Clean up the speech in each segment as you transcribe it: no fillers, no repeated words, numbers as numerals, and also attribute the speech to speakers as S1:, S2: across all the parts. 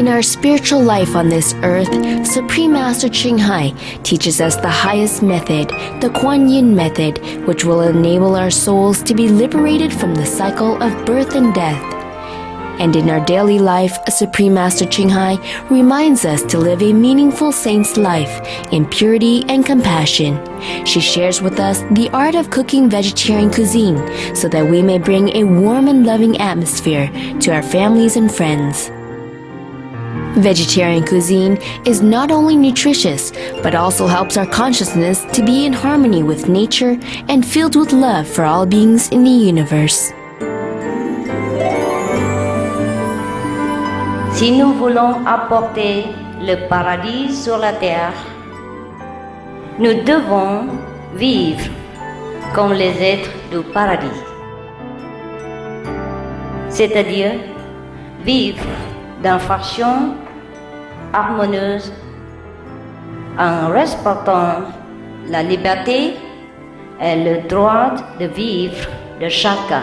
S1: In our spiritual life on this earth, Supreme Master Ching Hai teaches us the highest method, the Kuan Yin method, which will enable our souls to be liberated from the cycle of birth and death. And in our daily life, Supreme Master Ching Hai reminds us to live a meaningful saint's life in purity and compassion. She shares with us the art of cooking vegetarian cuisine so that we may bring a warm and loving atmosphere to our families and friends. Vegetarian cuisine is not only nutritious, but also helps our consciousness to be in harmony with nature and filled with love for all beings in the universe.
S2: Si nous voulons apporter le paradis sur la terre, nous devons vivre comme les êtres du paradis. C'est-à-dire vivre d'une façon harmonieuse en respectant la liberté et le droit de vivre de chacun.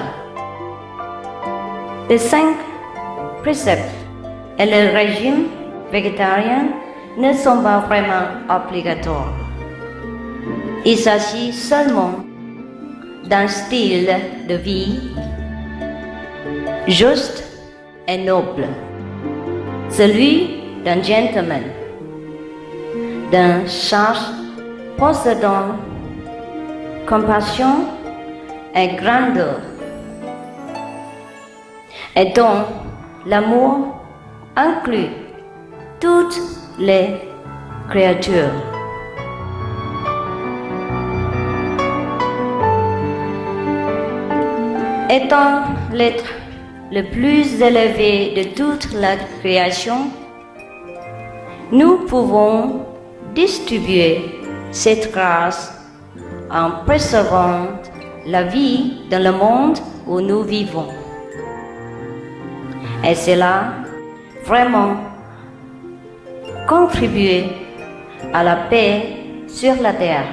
S2: Les 5 préceptes et le régime végétarien ne sont pas vraiment obligatoires. Il s'agit seulement d'un style de vie juste et noble, celui d'un gentleman, d'un sage possédant compassion et grandeur, et dont l'amour inclut toutes les créatures. Étant l'être le plus élevé de toute la création, nous pouvons distribuer cette grâce en préservant la vie dans le monde où nous vivons. Et cela vraiment contribuer à la paix sur la terre.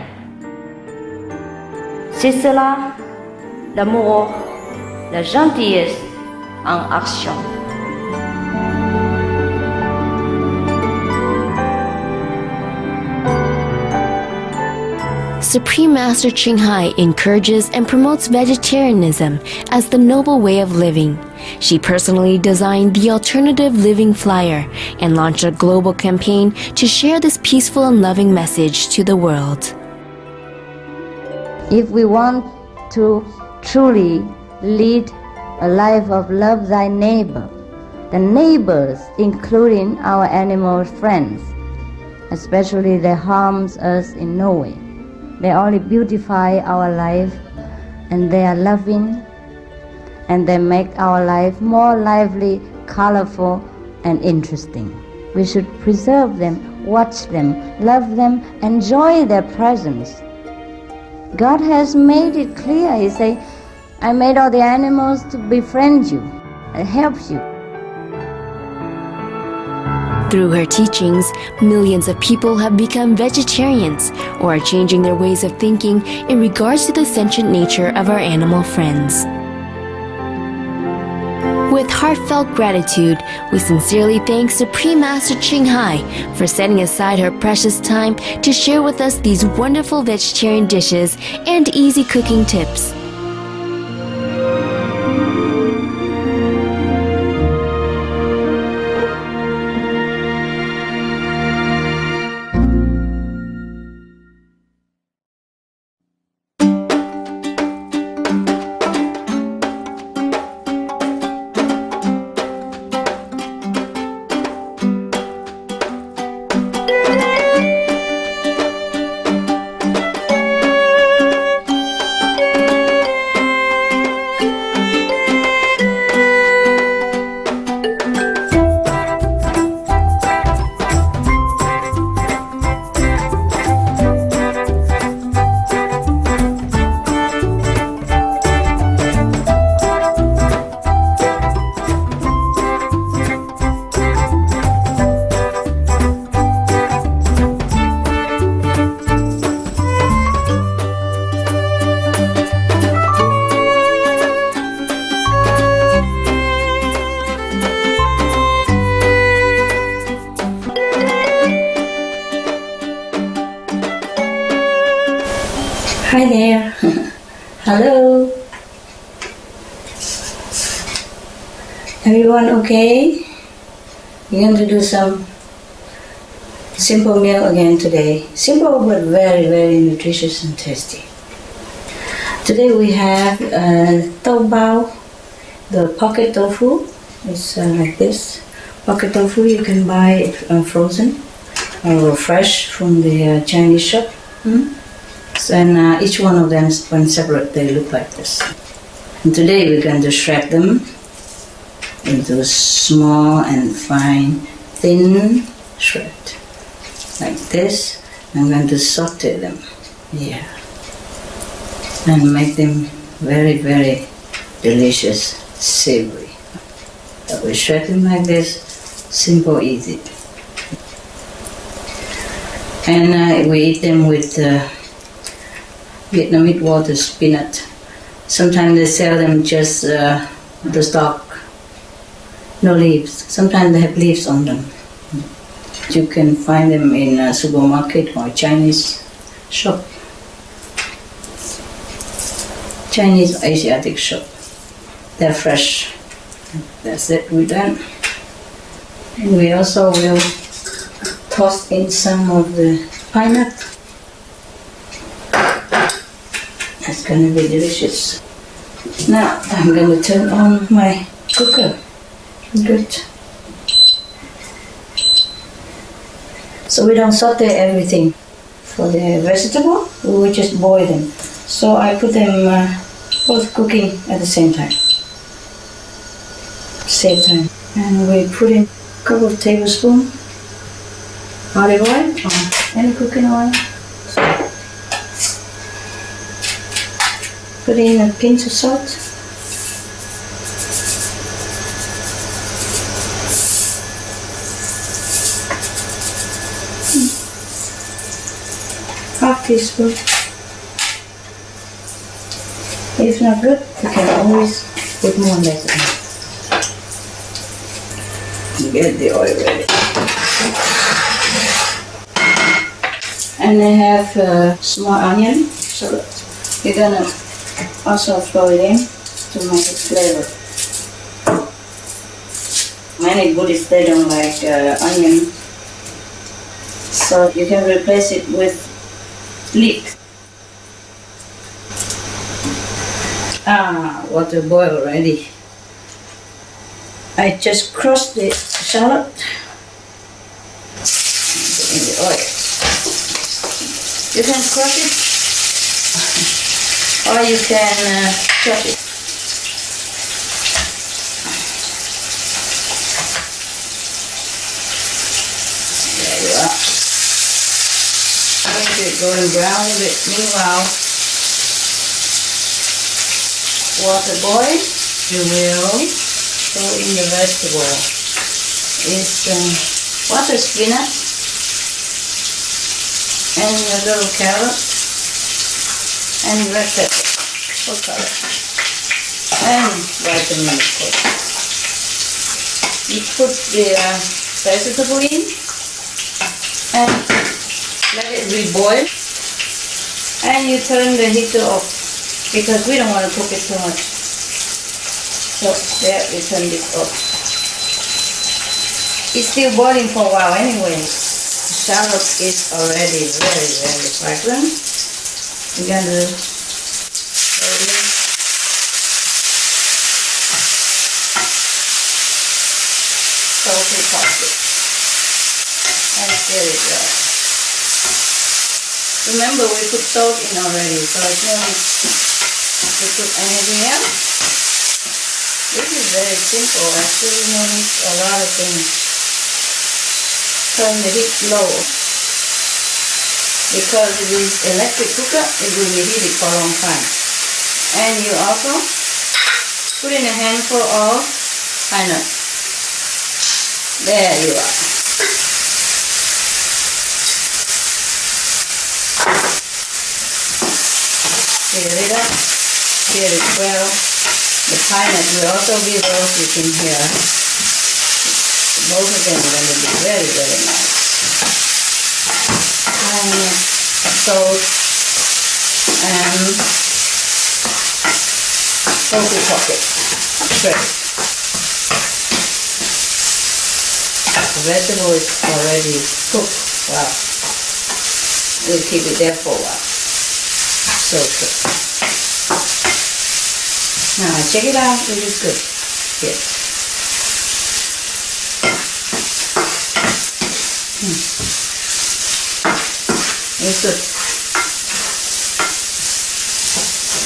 S2: C'est cela l'amour, la gentillesse en action.
S1: Supreme Master Ching Hai encourages and promotes vegetarianism as the noble way of living. She personally designed the Alternative Living Flyer and launched a global campaign to share this peaceful and loving message to the world.
S2: If we want to truly lead a life of love thy neighbor, the neighbors, including our animal friends, especially they harms us in no way. They only beautify our life, and they are loving, and they make our life more lively, colorful, and interesting. We should preserve them, watch them, love them, enjoy their presence. God has made it clear. He said, I made all the animals to befriend you and help you.
S1: Through her teachings, millions of people have become vegetarians or are changing their ways of thinking in regards to the sentient nature of our animal friends. With heartfelt gratitude, we sincerely thank Supreme Master Ching Hai for setting aside her precious time to share with us these wonderful vegetarian dishes and easy cooking tips.
S3: Hi there. Hello. Everyone okay? We're going to do some simple meal again today. Simple but very, very nutritious and tasty. Today we have tau bao, the pocket tofu. It's like this. Pocket tofu you can buy it frozen or fresh from the Chinese shop. And each one of them, when separate, they look like this. And today we're going to shred them into small and fine, thin shred. Like this. I'm going to saute them here and make them very, very delicious, savory. So we shred them like this, simple, easy. And we eat them with Vietnamese water spinach. Sometimes they sell them just the stalk, no leaves. Sometimes they have leaves on them. You can find them in a supermarket or Chinese shop. Chinese or Asiatic shop. They're fresh. That's it, we're done. And we also will toss in some of the pineapple. It's going to be delicious. Now I'm going to turn on my cooker. Good. So we don't saute everything. For the vegetable, we will just boil them. So I put them both cooking at the same time. And we put in a couple of tablespoons olive oil or any cooking oil. Put in a pinch of salt. Half teaspoon. If not good, you can always put more later. Get the oil ready. And I have small onion, so you're gonna also throw it in to make it flavor. Many Buddhists, they don't like onion, so you can replace it with leek. Water boil already. I just crushed the shallot in the oil. You can crush it or you can chop it. There you are. Make it golden brown a bit. Meanwhile, water boil. You will throw in the vegetable. It's water spinach and a little carrot and red pepper for color and vitamin, of course. You put the vegetable in and let it reboil, and you turn the heat off because we don't want to cook it too much. So there, we turn it off. It's still boiling for a while anyway. The shallot is already very, very fragrant. We're going to slowly salty toss it and stir it well. Remember, we put salt in already, so it's no need to put anything else. This is very simple, actually no need a lot of things. Turn the heat low because it is electric cooker, it will be heated for a long time. And you also put in a handful of pineapple. There you are. Stir it up, stir it well. The pineapple will also be roasted in here. Both of them are going to be very, very nice. And salt and tofu pocket shredded. The vegetable is already cooked. Wow. We'll keep it there for a while. So good. Now check it out. It is good. Yes. It's good.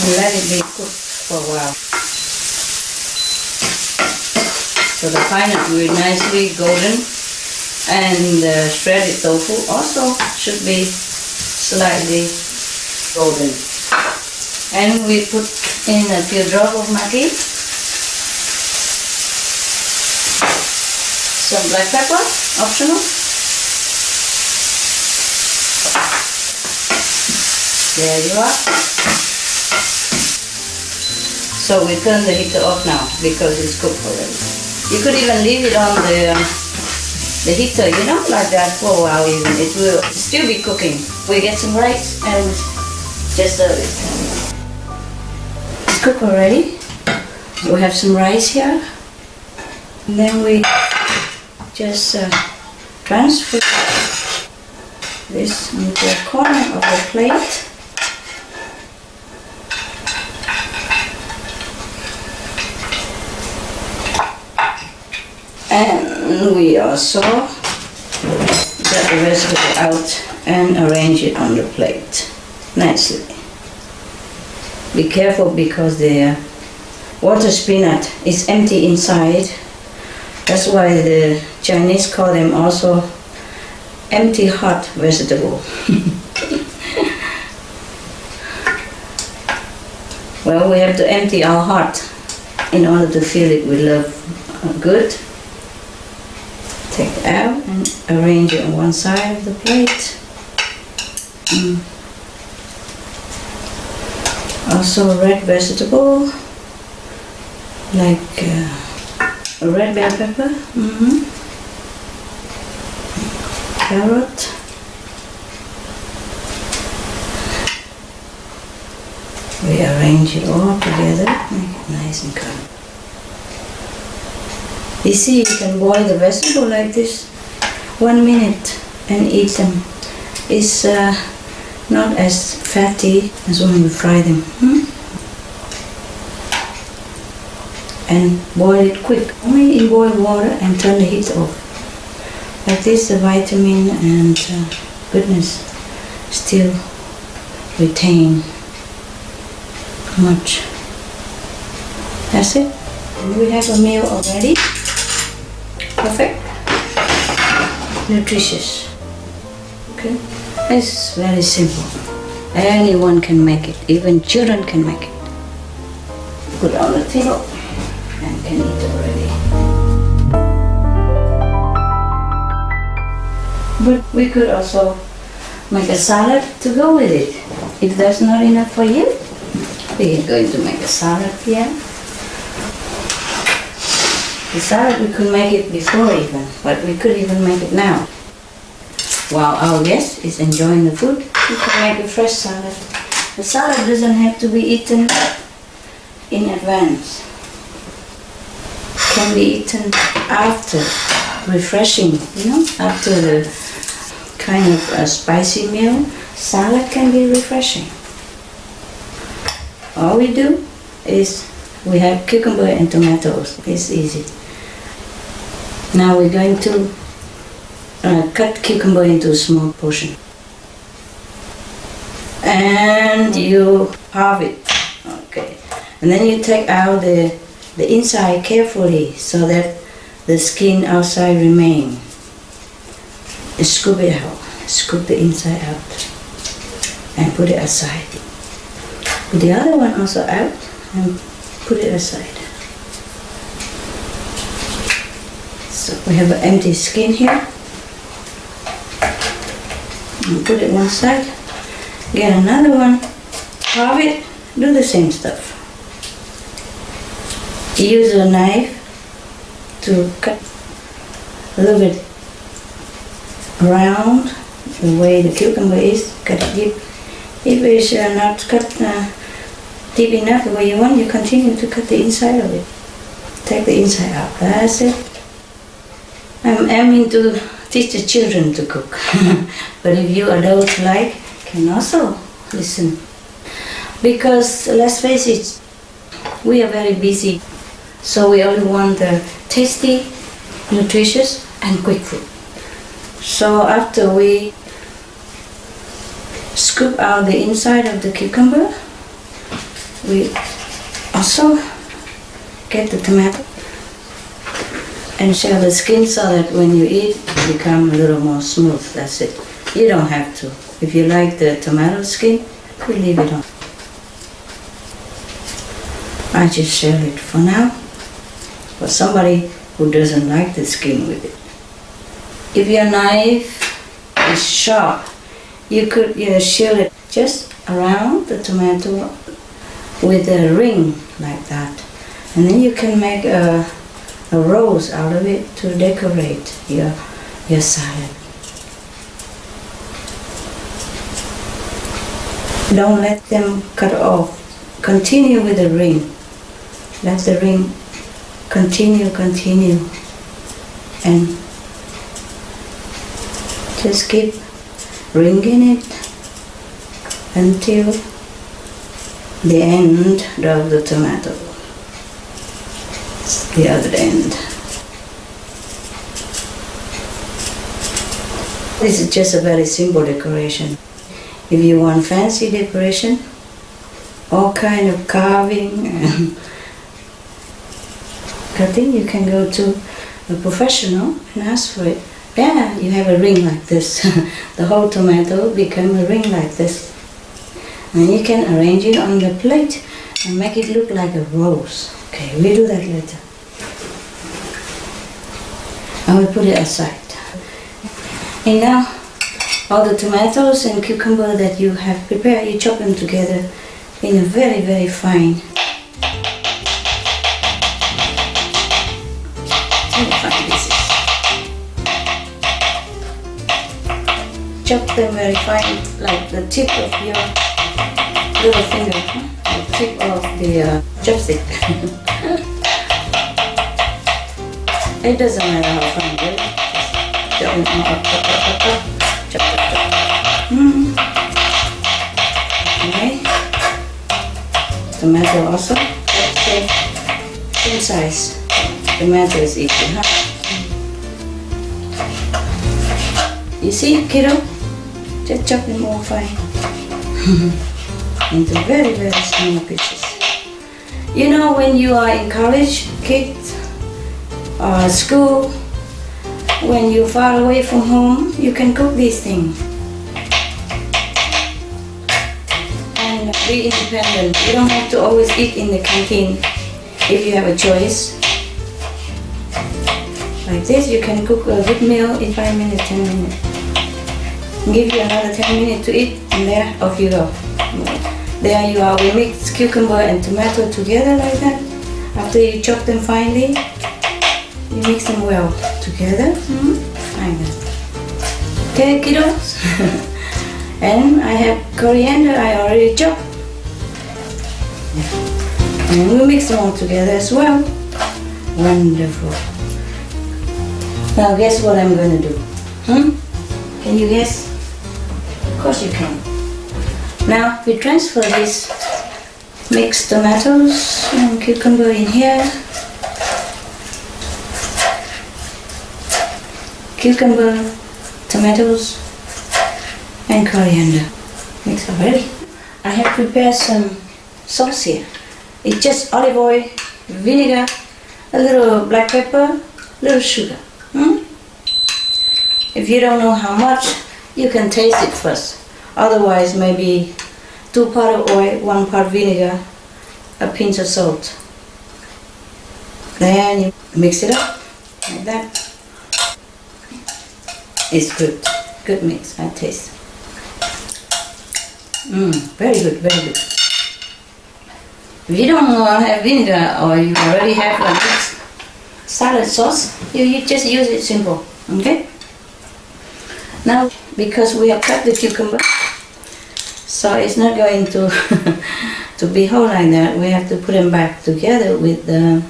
S3: And let it be cooked for a while. So the pineapple will be nicely golden, and the shredded tofu also should be slightly golden. And we put in a few drops of maggi, some black pepper, optional. There you are. So we turn the heater off now because it's cooked already. You could even leave it on the heater, you know, like that for a while even. It will still be cooking. We get some rice and just serve it. It's cooked already. We have some rice here. And then we just transfer this into the corner of the plate. And we also get the vegetable out and arrange it on the plate nicely. Be careful because the water spinach is empty inside. That's why the Chinese call them also empty heart vegetable. Well, we have to empty our heart in order to fill it with love. Good. Take it out and arrange it on one side of the plate. Also red vegetable, like a red bell pepper, carrot, we arrange it all together, make it nice and calm. You see, you can boil the vegetable like this 1 minute and eat them. It's not as fatty as when you fry them. And boil it quick. Only in boiled water and turn the heat off. Like this, the vitamin and goodness still retain much. That's it. And we have a meal already. Perfect. Nutritious. Okay. It's very simple. Anyone can make it. Even children can make it. Put it on the table and can eat already. But we could also make a salad to go with it. If that's not enough for you, we are going to make a salad here. The salad, we could make it before even, but we could even make it now. While our guest is enjoying the food, we can make a fresh salad. The salad doesn't have to be eaten in advance. It can be eaten after, refreshing, you know, after the kind of a spicy meal. Salad can be refreshing. All we do is we have cucumber and tomatoes. It's easy. Now we're going to cut cucumber into a small portion. And you halve it. Okay. And then you take out the inside carefully so that the skin outside remain. And scoop it out. Scoop the inside out. And put it aside. Put the other one also out and put it aside. So we have an empty skin here. And put it one side. Get another one. Halve it. Do the same stuff. Use a knife to cut a little bit around the way the cucumber is. Cut it deep. If it's not cut deep enough the way you want, you continue to cut the inside of it. Take the inside out. That's it. I'm aiming to teach the children to cook. But if you adults can also listen. Because let's face it, we are very busy. So we only want the tasty, nutritious and quick food. So after we scoop out the inside of the cucumber, we also get the tomato and shell the skin so that when you eat it becomes a little more smooth. That's it. You don't have to. If you like the tomato skin, you leave it on. I just shell it for now. For somebody who doesn't like the skin with it. If your knife is sharp, you could shell it just around the tomato with a ring like that. And then you can make a rose out of it to decorate your salad. Don't let them cut off. Continue with the ring. Let the ring continue. And just keep ringing it until the end of the tomato. The other end. This is just a very simple decoration. If you want fancy decoration, all kind of carving and cutting, you can go to a professional and ask for it. Yeah, you have a ring like this. The whole tomato become a ring like this. And you can arrange it on the plate and make it look like a rose. Okay, we'll do that later. I will put it aside. And now, all the tomatoes and cucumber that you have prepared, you chop them together in a very, very fine pieces. Chop them very fine, like the tip of your little finger, the tip of the chopstick. It doesn't matter how fine, really. Just chop. Okay. Tomato also. Let's say same size. Tomato is equal, huh? You see, kiddo? Just chop them all fine. Into very, very small pieces. You know, when you are in college, kids, or school, when you're far away from home, you can cook these things. And be independent. You don't have to always eat in the canteen. If you have a choice, like this, you can cook a good meal in 5 minutes, 10 minutes. Give you another 10 minutes to eat, and there, off you go. There you are. We mix cucumber and tomato together like that. After you chop them finely, you mix them well together. Like that. Okay, kiddos? And I have coriander I already chopped. And we mix them all together as well. Wonderful. Now guess what I'm going to do? Can you guess? Of course you can. Now we transfer these mixed tomatoes and cucumber in here. Cucumber, tomatoes and coriander. Mix already. I have prepared some sauce here. It's just olive oil, vinegar, a little black pepper, little sugar. If you don't know how much, you can taste it first. Otherwise, maybe 2 parts of oil, 1 part vinegar, a pinch of salt. Then you mix it up like that. It's good. Good mix, I taste. Very good, very good. If you don't have vinegar or you already have like this salad sauce, you just use it simple, okay? Now, because we have cut the cucumber, So it's not going to to be whole like that. We have to put them back together with the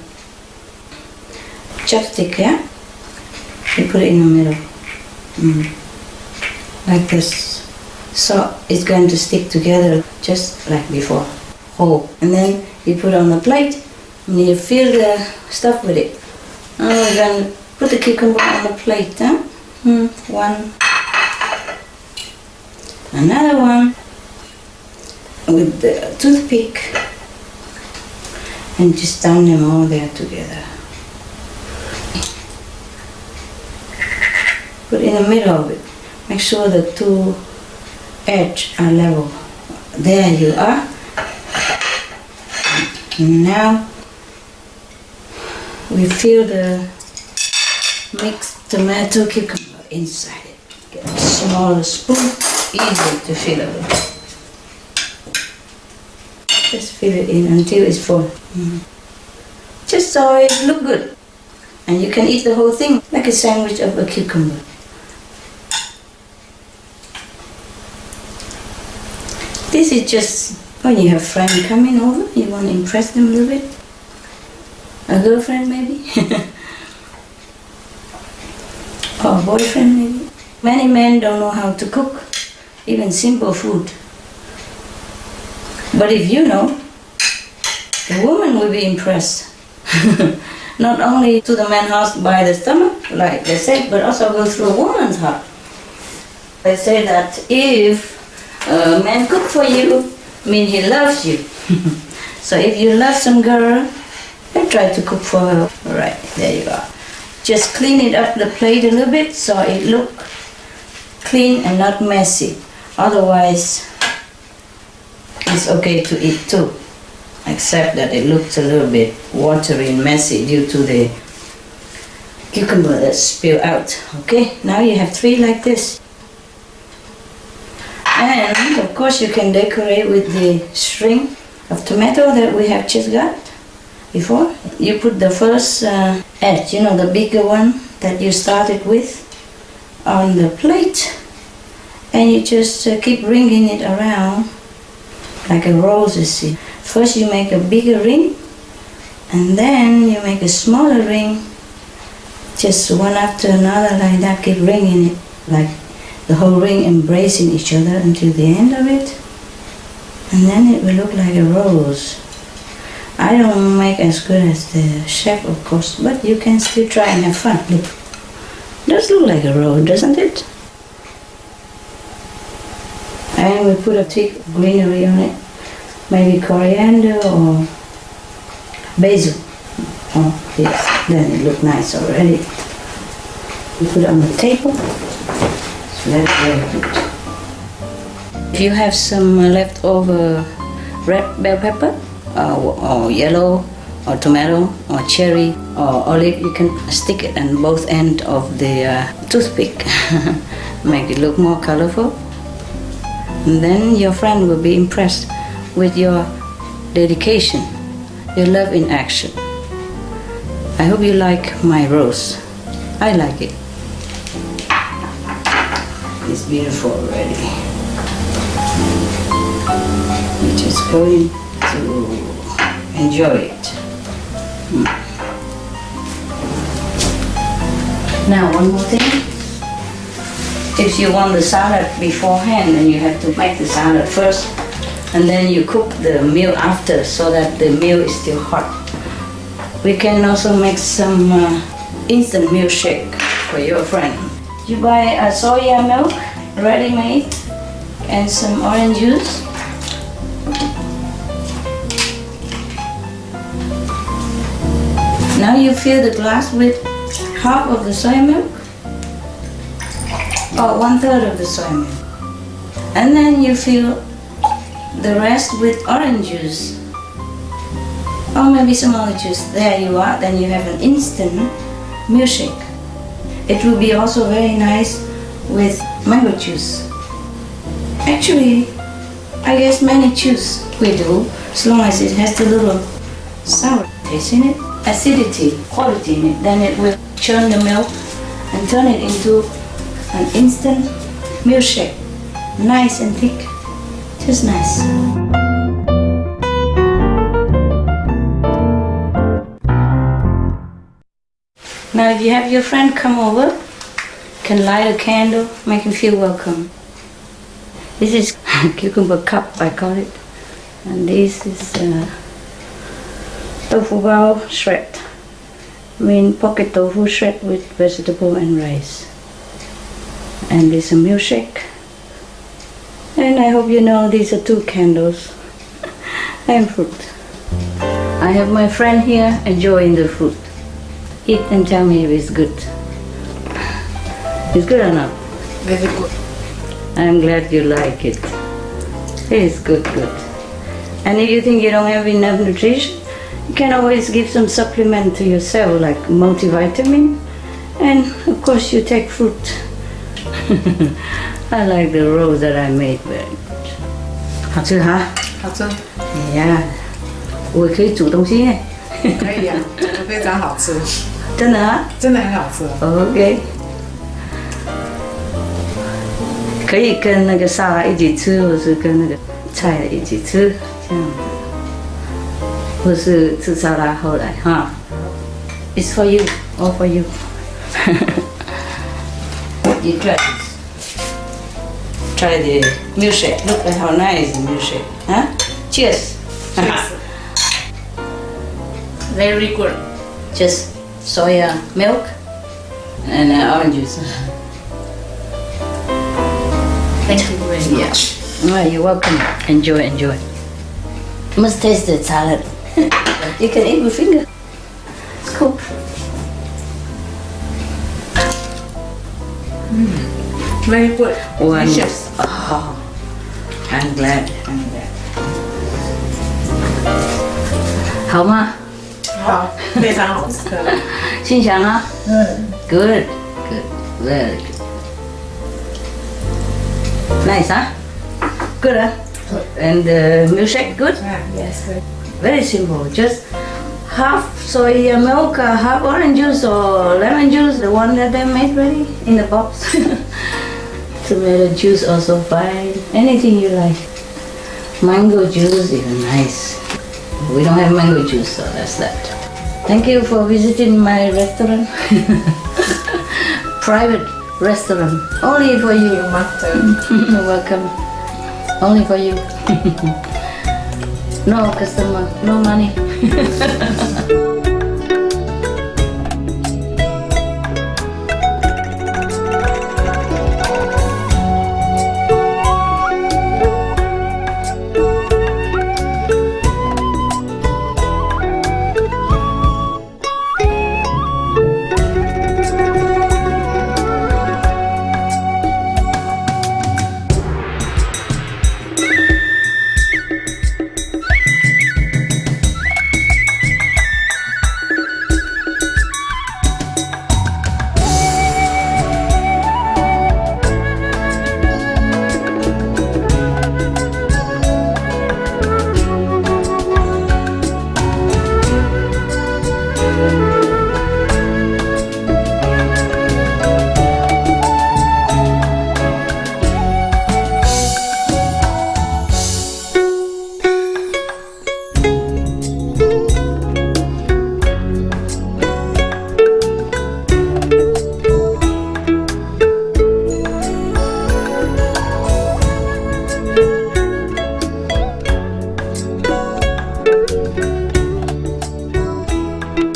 S3: chopstick, yeah? You put it in the middle. Like this. So it's going to stick together just like before. Whole. And then you put on the plate and you fill the stuff with it. We're going to put the cucumber on the plate, huh? One. Another one. With the toothpick. And just down them all there together. Put in the middle of it. Make sure the two edges are level. There you are. Now we fill the mixed tomato cucumber inside it. Get a smaller spoon, easy to fill it with. Just fill it in until it's full. Just so it look good. And you can eat the whole thing like a sandwich of a cucumber. This is just when you have friends coming over, you want to impress them a little bit. A girlfriend maybe. Or a boyfriend maybe. Many men don't know how to cook, even simple food. But if you know, the woman will be impressed. Not only to the man's house by the stomach, like they said, but also go through a woman's heart. They say that if a man cook for you, mean he loves you. So if you love some girl, then try to cook for her. Right, there you are. Just clean it up the plate a little bit so it look clean and not messy. Otherwise, it's okay to eat too, except that it looks a little bit watery and messy due to the cucumber that spilled out. Okay, now you have 3 like this. And of course you can decorate with the string of tomato that we have just got before. You put the first edge, you know, the bigger one that you started with, on the plate, and you just keep ringing it around like a rose, you see. First you make a bigger ring, and then you make a smaller ring, just one after another like that. Keep ringing it like the whole ring embracing each other until the end of it, and then it will look like a rose. I don't make as good as the chef, of course, but you can still try and have fun. Look, it does look like a rose, doesn't it? And we put a thick greenery on it, maybe coriander or basil. Oh yes, then it looks nice already. We put it on the table. Very good. If you have some leftover red bell pepper or yellow or tomato or cherry or olive, you can stick it on both ends of the toothpick. Make it look more colorful. And then your friend will be impressed with your dedication, your love in action. I hope you like my rose. I like it. It's beautiful already. We're just going to enjoy it. Now one more thing. If you want the salad beforehand, then you have to make the salad first, and then you cook the meal after so that the meal is still hot. We can also make some instant milkshake for your friend. You buy a soya milk, ready-made, and some orange juice. Now you fill the glass with half of the soy milk, or 1/3 of the soy milk. And then you fill the rest with orange juice, or maybe some other juice. There you are, then you have an instant milkshake. It will be also very nice with mango juice. Actually, I guess many juice we do, as long as it has the little sour taste in it, acidity, quality in it, then it will churn the milk and turn it into an instant milkshake, nice and thick. Just nice. Now if you have your friend come over, can light a candle, make him feel welcome. This is cucumber cup, I call it. And this is tofu bao shred. Pocket tofu shred with vegetable and rice. And this is a milkshake. And I hope you know these are 2 candles and fruit. I have my friend here enjoying the fruit. Eat and tell me if it's good. It's good or not?
S4: Very good.
S3: I'm glad you like it. It's good. And if you think you don't have enough nutrition, you can always give some supplement to yourself, like multivitamin. And of course you take fruit. I like the roll that I made very good. 好吃哈？
S4: 好吃，
S3: Yeah. 我可以煮东西耶。
S4: 可以啊，煮得非常好吃，
S3: 真的啊？
S4: 真的很好吃。
S3: OK。可以跟那个沙拉一起吃，或是跟那个菜一起吃，这样子，或是吃沙拉后来哈。It's for you, all for you. You try this. Try the milkshake. Look at how nice the milkshake. Huh? Cheers.
S4: Very good.
S3: Just soya milk and orange juice.
S4: Thank you very much.
S3: Well, you're welcome. Enjoy. You must taste the salad. You can eat with finger. It's cool.
S4: Very good.
S3: Delicious. Oh, I'm glad. 好吗？
S4: 好，非常好吃。
S3: 心想啊？Good. Very good. Nice, huh? Good, huh? And the milkshake, good?
S4: Yes, good.
S3: Very simple. Just half soy milk, half orange juice or lemon juice, the one that they made ready in the box. Tomato juice also fine. Anything you like. Mango juice, even nice. We don't have mango juice, so that's that. Thank you for visiting my restaurant. Private restaurant. Only for you. You're welcome. Only for you. No customer, no money.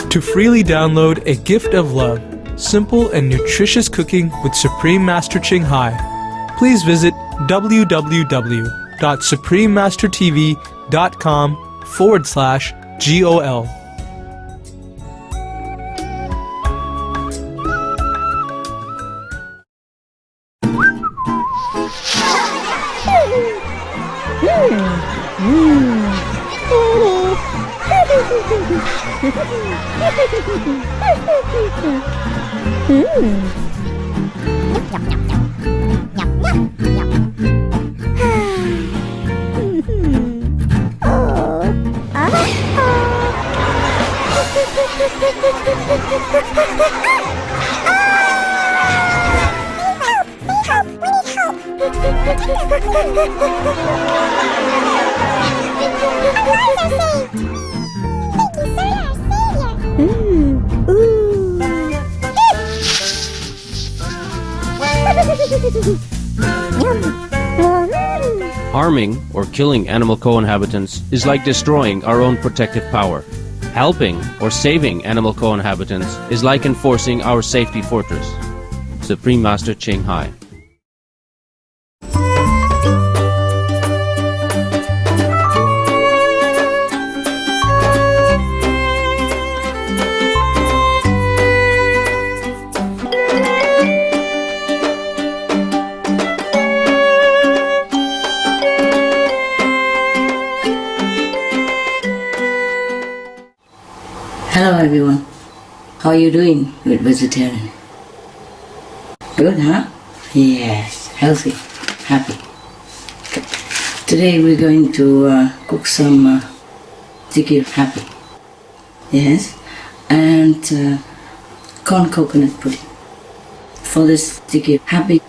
S5: To freely download A Gift of Love, simple and nutritious cooking with Supreme Master Ching Hai, please visit www.suprememastertv.com/GOL.
S6: Help! Harming or killing animal co-inhabitants is like destroying our own protective power. Helping or saving animal co-inhabitants is like enforcing our safety fortress. Supreme Master Ching Hai.
S3: Hello everyone. How are you doing with vegetarian? Good, huh? Yes, healthy, happy. Good. Today we're going to cook some sticky happy. Yes, and corn coconut pudding. For this sticky happy,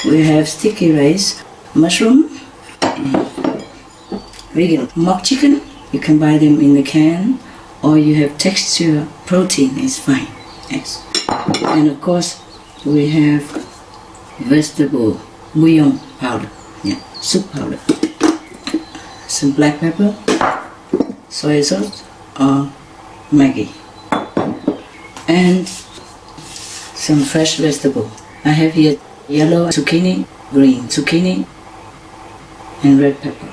S3: we have sticky rice, mushroom, vegan mock chicken. You can buy them in the can, or you have texture protein is fine. Yes, and of course we have vegetable bouillon powder, yeah, soup powder, some black pepper, soy sauce or Maggi, and some fresh vegetable. I have here yellow zucchini, green zucchini, and red pepper.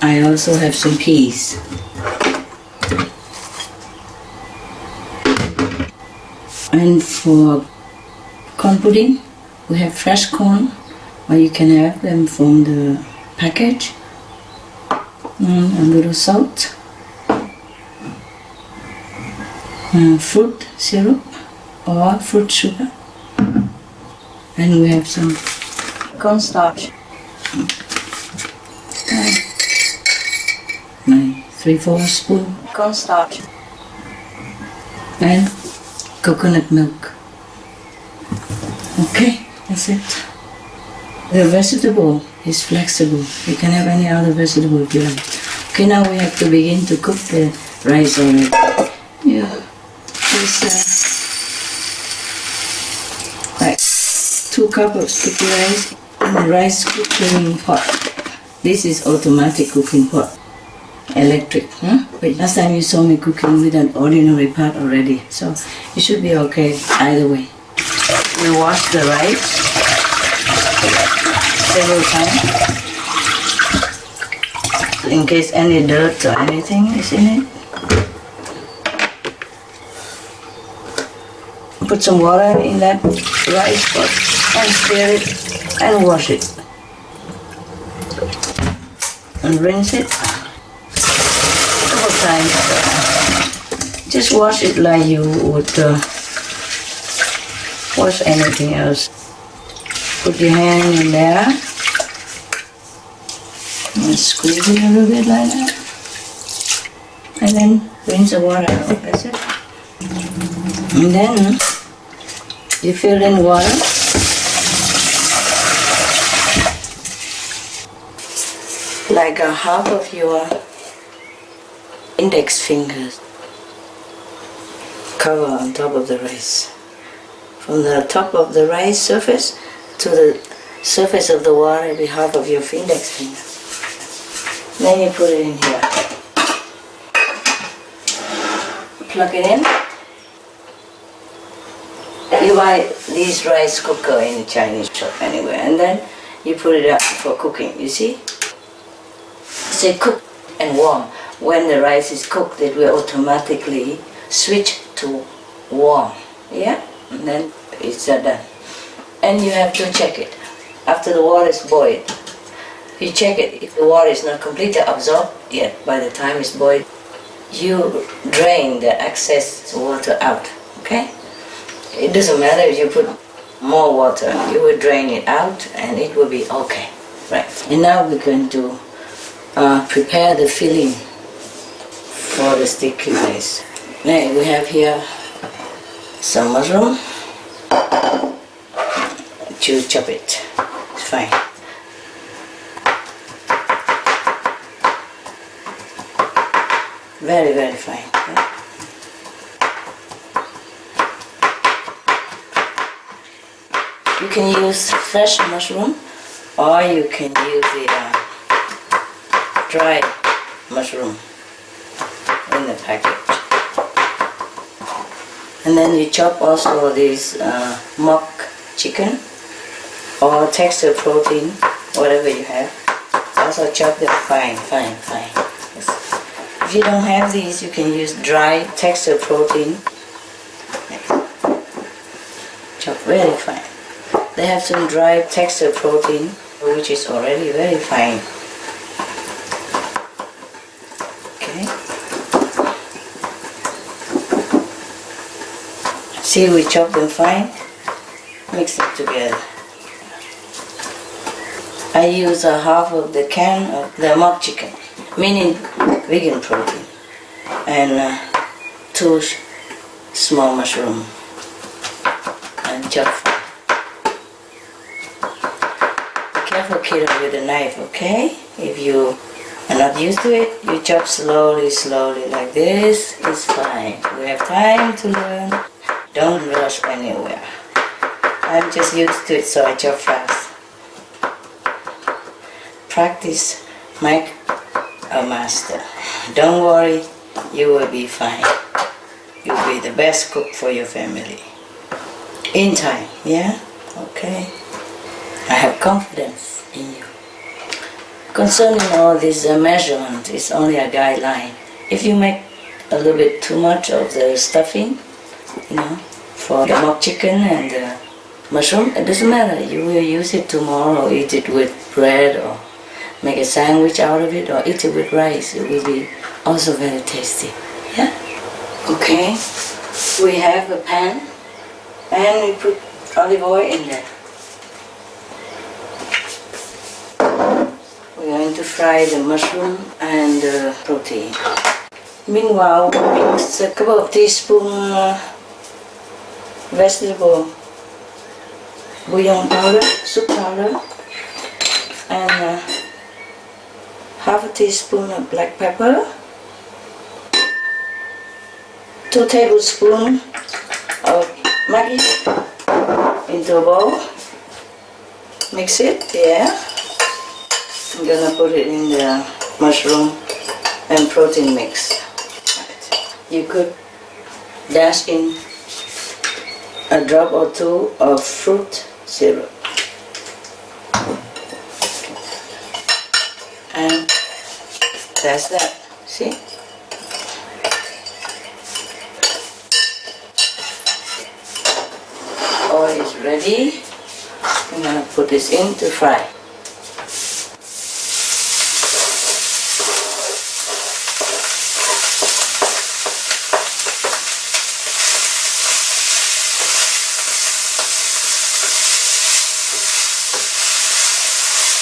S3: I also have some peas. And for corn pudding, we have fresh corn, or you can have them from the package. A little salt, fruit syrup or fruit sugar, and we have some cornstarch. 3/4 spoon cornstarch and coconut milk. Okay, that's it. The vegetable is flexible. You can have any other vegetable if you like. Okay, now we have to begin to cook the rice already. Yeah, this right, 2 cups of sticky rice in the rice cooking pot. This is automatic cooking pot. Electric, huh? But last time you saw me cooking with an ordinary pot already, so it should be okay either way. We wash the rice several times in case any dirt or anything is in it. Put some water in that rice pot and stir it and wash it and rinse it. Time. Just wash it like you would wash anything else. Put your hand in there and squeeze it a little bit like that, and then rinse the water out. That's it. And then you fill in water. Like a half of your index fingers cover on top of the rice. From the top of the rice surface to the surface of the water will be half of your index finger. Then you put it in here. Plug it in. You buy these rice cooker in a Chinese shop anywhere, and then you put it up for cooking, you see? Say cook and warm. When the rice is cooked, it will automatically switch to warm. Yeah? And then it's done. And you have to check it. After the water is boiled, you check it. If the water is not completely absorbed yet by the time it's boiled, you drain the excess water out. Okay? It doesn't matter if you put more water, you will drain it out and it will be okay. Right. And now we're going to prepare the filling for the sticky rice. Now we have here some mushroom. To chop it. fine. Very, very fine. Yeah. You can use fresh mushroom or you can use the dried mushroom in the package. And then you chop also this mock chicken or texture protein, whatever you have. Also chop them fine, fine, fine. Yes. If you don't have these, you can use dry texture protein. Chop very fine. They have some dry texture protein, which is already very fine. Okay. See, we chop them fine, mix them together. I use a half of the can of the mock chicken, meaning vegan protein, and 2 small mushroom, and chop fine. Be careful, kiddo, with the knife, okay? If you are not used to it, you chop slowly, slowly like this. It's fine. We have time to learn. Don't rush anywhere. I'm just used to it, so I chop fast. Practice make a master. Don't worry, you will be fine. You'll be the best cook for your family. In time, yeah? Okay. I have confidence in you. Concerning all this measurement, it's only a guideline. If you make a little bit too much of the stuffing, for the mock chicken and the mushroom, it doesn't matter. You will use it tomorrow, eat it with bread or make a sandwich out of it or eat it with rice. It will be also very tasty. Yeah? Okay. We have a pan and we put olive oil in there. We're going to fry the mushroom and the protein. Meanwhile, we mix a couple of teaspoons vegetable bouillon powder, soup powder, and half a teaspoon of black pepper, 2 tablespoons of Maggi into a bowl. Mix it, yeah. I'm gonna put it in the mushroom and protein mix. Right. You could dash in a drop or 2 of fruit syrup. And that's that. See? Oil is ready. I'm gonna put this in to fry.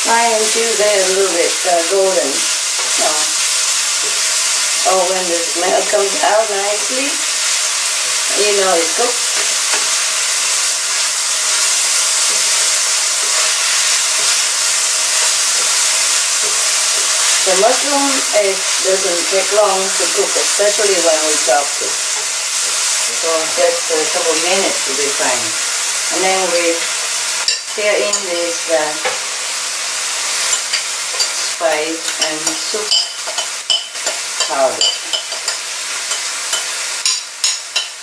S3: Fry until they're a little bit golden. Or when the smell comes out nicely, you know it's cooked. The mushroom, it doesn't take long to cook, especially when we chop it. So just a couple minutes to be fine. And then we stir in this spice and soup powder.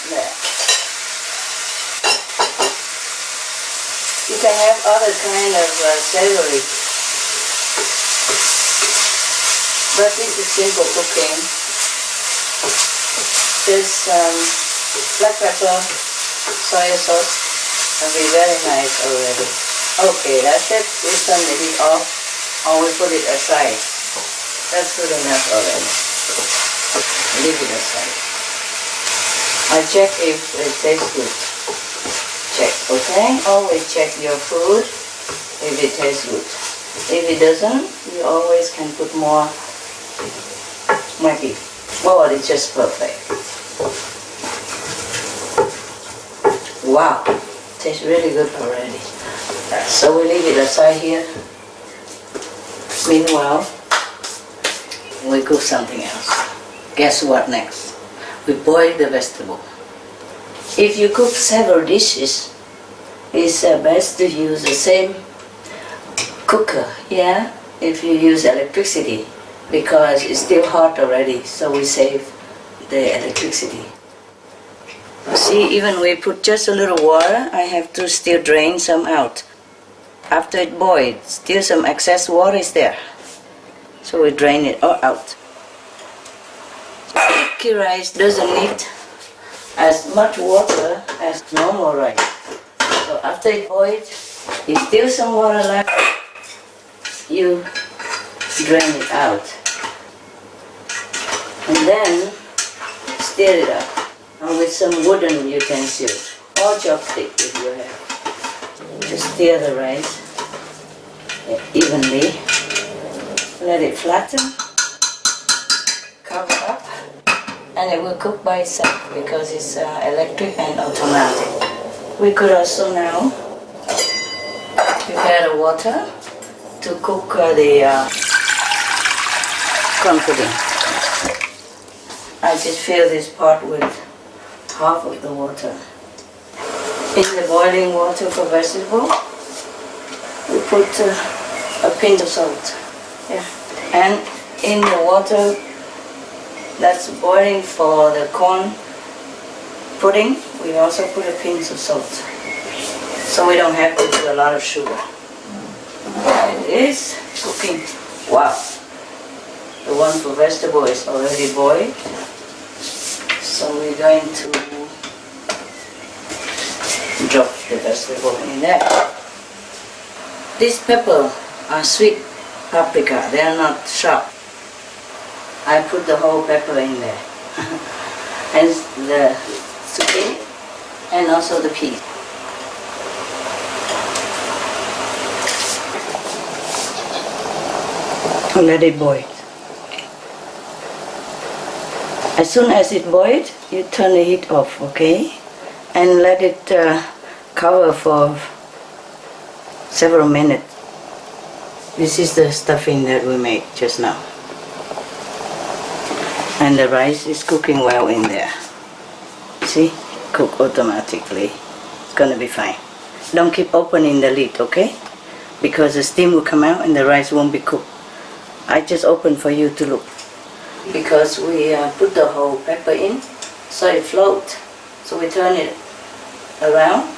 S3: There. You can have other kind of celery. But this is simple cooking. Just black pepper, soy sauce, will be very nice already. Okay, that's it. We turn the heat off, or we put it aside. That's good enough already. Leave it aside. I check if it tastes good. Check, okay? Always check your food if it tastes good. If it doesn't, you always can put more Maggi. Oh, it's just perfect. Wow. Tastes really good already. So we leave it aside here. Meanwhile, we cook something else. Guess what next? We boil the vegetable. If you cook several dishes, it's best to use the same cooker, yeah? If you use electricity, because it's still hot already, so we save the electricity. See, even we put just a little water, I have to still drain some out. After it boils, still some excess water is there. So we drain it all out. Sticky rice doesn't need as much water as normal rice. So after it boils, if still some water left, you drain it out. And then stir it up with some wooden utensils or chopstick if you have. Just stir the rice evenly. Let it flatten. Cover up. And it will cook by itself because it's electric and automatic. We could also now prepare the water to cook the corn pudding. I just fill this pot with half of the water. In the boiling water for vegetable, we put a pinch of salt. Yeah. And in the water that's boiling for the corn pudding, we also put a pinch of salt. So we don't have to put a lot of sugar. It is cooking. Wow. The one for vegetable is already boiled. So we're going to drop the vegetable in there. These peppers are sweet paprika. They are not sharp. I put the whole pepper in there. And the zucchini and also the peas. Let it boil. As soon as it boils, you turn the heat off, okay? And let it cover for several minutes. This is the stuffing that we made just now. And the rice is cooking well in there. See? Cook automatically. It's gonna be fine. Don't keep opening the lid, okay? Because the steam will come out and the rice won't be cooked. I just opened for you to look. Because we put the whole pepper in, so it floats. So we turn it around,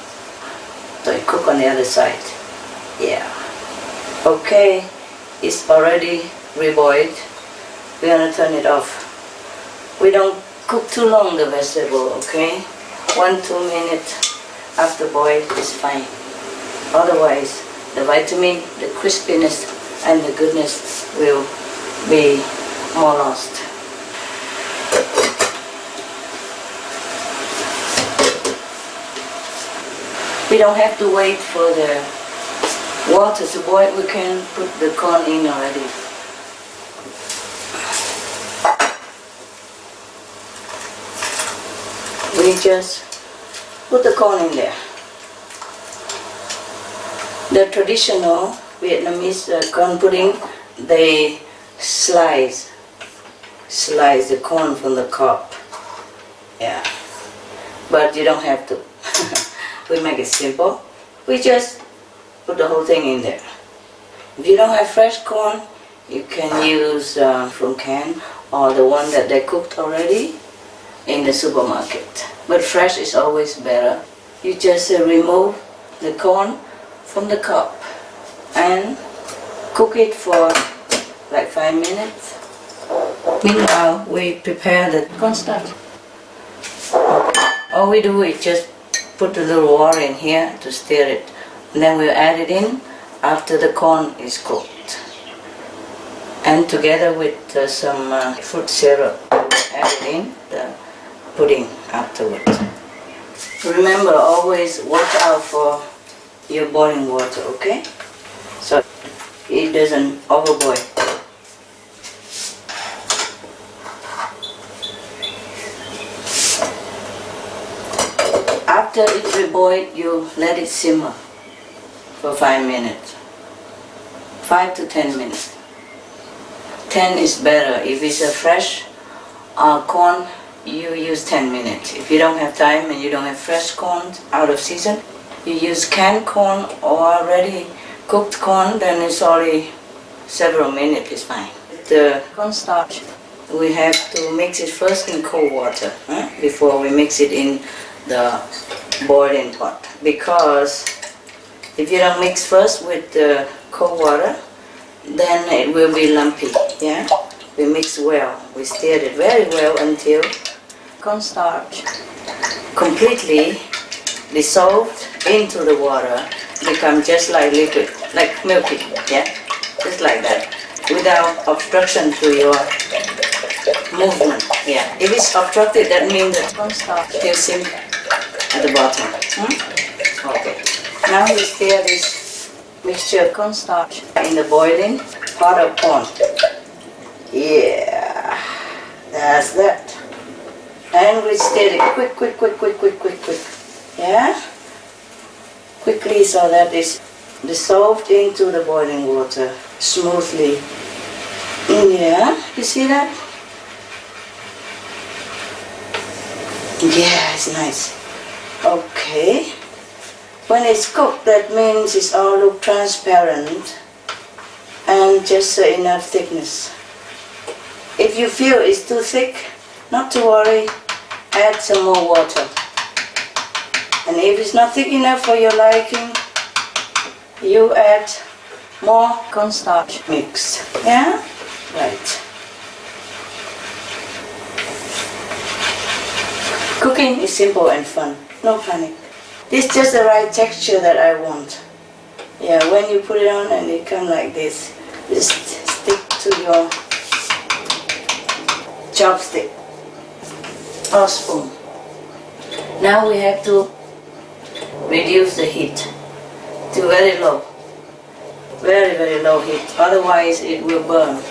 S3: so it cook on the other side. Yeah. Okay, it's already reboiled. We're gonna turn it off. We don't cook too long the vegetable, okay? 1-2 minutes after boil is fine. Otherwise, the vitamin, the crispiness, and the goodness will be more lost. We don't have to wait for the water to boil. We can put the corn in already. We just put the corn in there. The traditional Vietnamese corn pudding, they slice the corn from the cob. Yeah, but you don't have to. We make it simple. We just put the whole thing in there. If you don't have fresh corn, you can use from can or the one that they cooked already in the supermarket. But fresh is always better. You just remove the corn from the cob and cook it for like 5 minutes. Meanwhile, we prepare the cornstarch. All we do is just put a little water in here to stir it. And then we'll add it in after the corn is cooked. And together with some fruit syrup, add it in the pudding afterwards. Remember, always watch out for your boiling water, okay? So it doesn't overboil. After it will boil, you let it simmer for 5 minutes. 5 to 10 minutes. 10 is better. If it's a fresh corn, you use 10 minutes. If you don't have time and you don't have fresh corn out of season, you use canned corn or already cooked corn, then it's only several minutes is fine. The cornstarch, we have to mix it first in cold water before we mix it in the boiling pot. Because if you don't mix first with the cold water, then it will be lumpy. Yeah, we mix well. We stir it very well until cornstarch completely dissolved into the water, become just like liquid, like milky. Yeah, just like that, without obstruction to your movement. Yeah, if it's obstructed, that means the cornstarch will sink at the bottom. Okay. Now we stir this mixture of cornstarch in the boiling pot of corn. Yeah, that's that. And we stir it quick. Yeah, quickly so that it's dissolved into the boiling water smoothly. Yeah, you see that? Yeah, it's nice. Okay. When it's cooked, that means it's all look transparent and just enough thickness. If you feel it's too thick, not to worry, add some more water. And if it's not thick enough for your liking, you add more cornstarch mix. Yeah? Right. Cooking is simple and fun. No panic. It's just the right texture that I want. Yeah, when you put it on and it comes like this, just stick to your chopstick or spoon. Now we have to reduce the heat to very low. Very low heat. Otherwise it will burn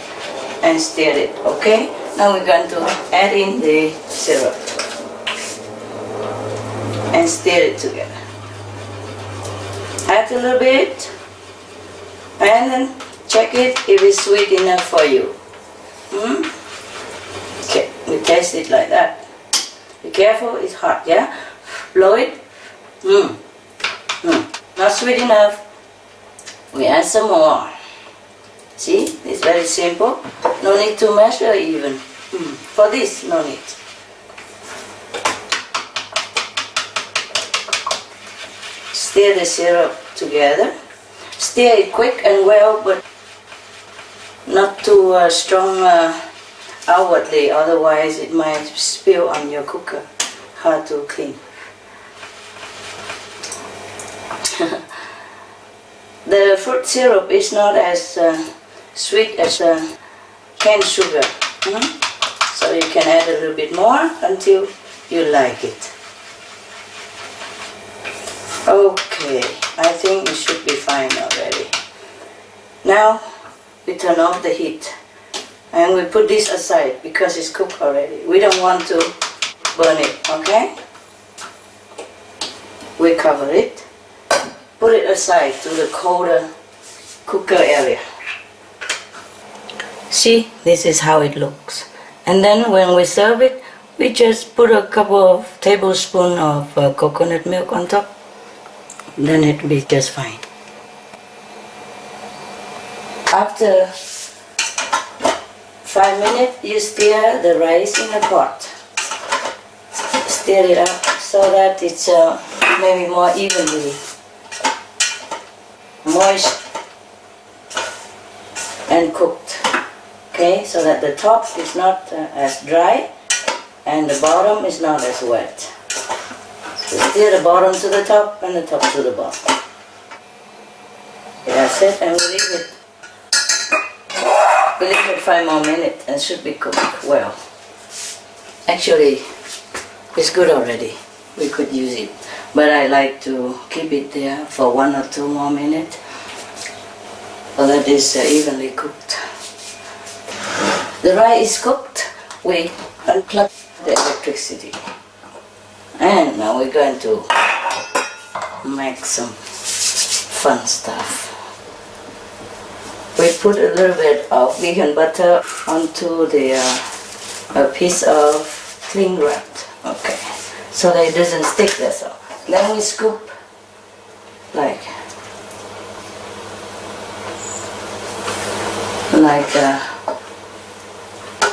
S3: and stir it. Okay? Now we're going to add in the syrup and stir it together. Add a little bit and then check it if it's sweet enough for you. Okay, we taste it like that. Be careful, it's hot, yeah? Blow it. Not sweet enough. We add some more. See, it's very simple. No need to measure even. For this, no need. Stir the syrup together. Stir it quick and well, but not too strong outwardly, otherwise it might spill on your cooker. Hard to clean. The fruit syrup is not as sweet as cane sugar, so you can add a little bit more until you like it. Okay, I think it should be fine already. Now we turn off the heat and we put this aside because it's cooked already. We don't want to burn it, okay? We cover it, put it aside to the colder cooker area. See, this is how it looks. And then when we serve it, we just put a couple of tablespoons of coconut milk on top. Then it will be just fine. After 5 minutes, you stir the rice in a pot. Stir it up so that it's maybe more evenly moist and cooked. Okay, so that the top is not as dry and the bottom is not as wet. So stir the bottom to the top and the top to the bottom. That's it, and we leave it. We leave it 5 more minutes and should be cooked well. Actually, it's good already. We could use it, but I like to keep it there for 1 or 2 more minutes so that it's evenly cooked. The rice is cooked. We unplug the electricity, and now we're going to make some fun stuff. We put a little bit of vegan butter onto the a piece of cling wrap, okay, so that it doesn't stick, that's all. Then we scoop like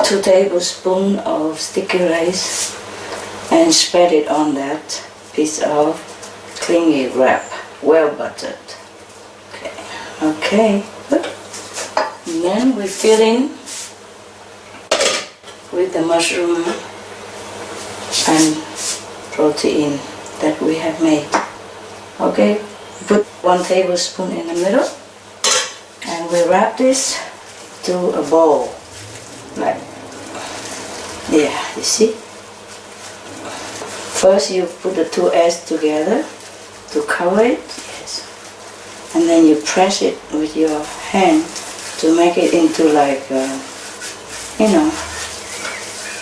S3: 2 tablespoons of sticky rice and spread it on that piece of clingy wrap, well buttered. Okay, good. And then we fill in with the mushroom and protein that we have made. Okay, put 1 tablespoon in the middle and we wrap this to a bowl. Like, yeah, you see? First you put the 2 eggs together to cover it, yes. And then you press it with your hand to make it into like,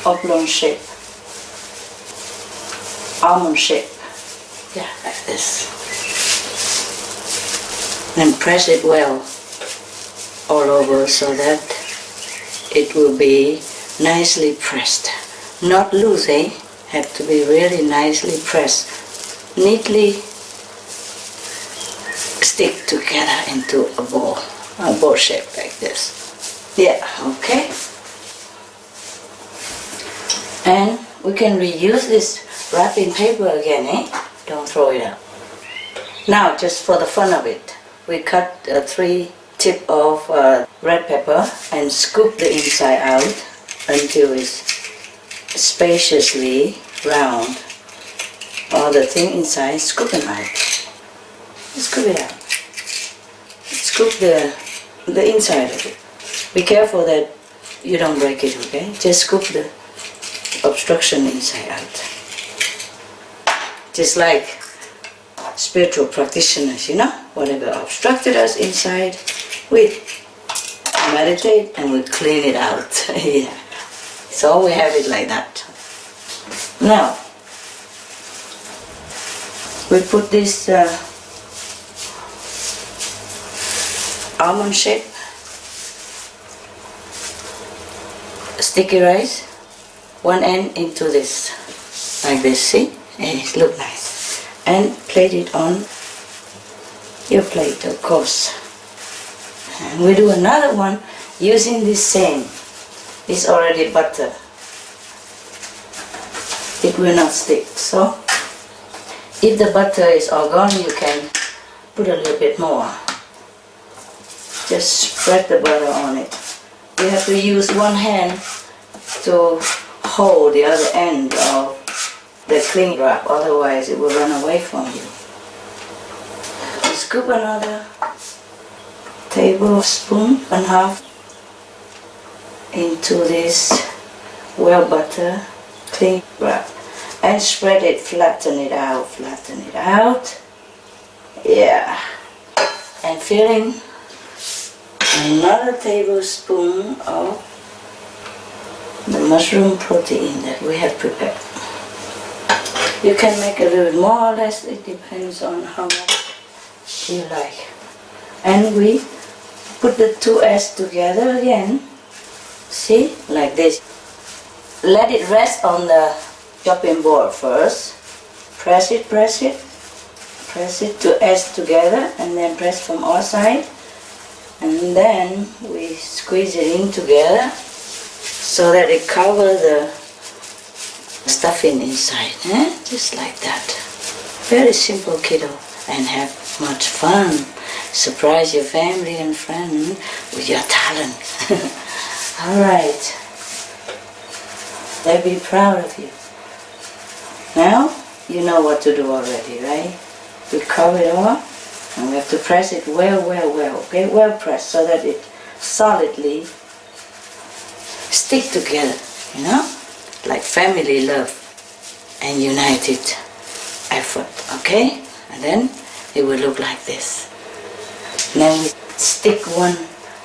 S3: oblong shape, almond shape. Yeah, like this. Then press it well all over so that it will be nicely pressed. Not loose, eh? Have to be really nicely pressed. Neatly stick together into a bowl shape like this. Yeah, okay. And we can reuse this wrapping paper again, eh? Don't throw it out. Now, just for the fun of it, we cut 3 tips of red pepper and scoop the inside out until it's spaciously round. All the thing inside, scoop them out. Scoop it out. Scoop the inside of it. Be careful that you don't break it, okay? Just scoop the obstruction inside out. Just like spiritual practitioners, whatever obstructed us inside, we meditate and we clean it out. Yeah. So we have it like that. Now, we put this almond shape sticky rice, one end into this, like this, see? And it look nice. And plate it on your plate, of course. And we do another one using this same. It's already butter. It will not stick. So, if the butter is all gone, you can put a little bit more. Just spread the butter on it. You have to use one hand to hold the other end of the cling wrap, otherwise it will run away from you. Scoop another tablespoon and a half into this well butter cling wrap and spread it, flatten it out. Yeah. And fill in another tablespoon of the mushroom protein that we have prepared. You can make a little bit more or less, it depends on how much you like. And we put the 2 eggs together again, see, like this. Let it rest on the chopping board first. Press it, 2 eggs together, and then press from all sides. And then we squeeze it in together so that it covers the stuffing inside, just like that. Very simple, kiddo, and have much fun. Surprise your family and friends with your talent. Alright, they'll be proud of you. Now, you know what to do already, right? We cover it all, and we have to press it well, okay? Well pressed so that it solidly stick together, like family love and united effort, okay? And then it will look like this. And then we stick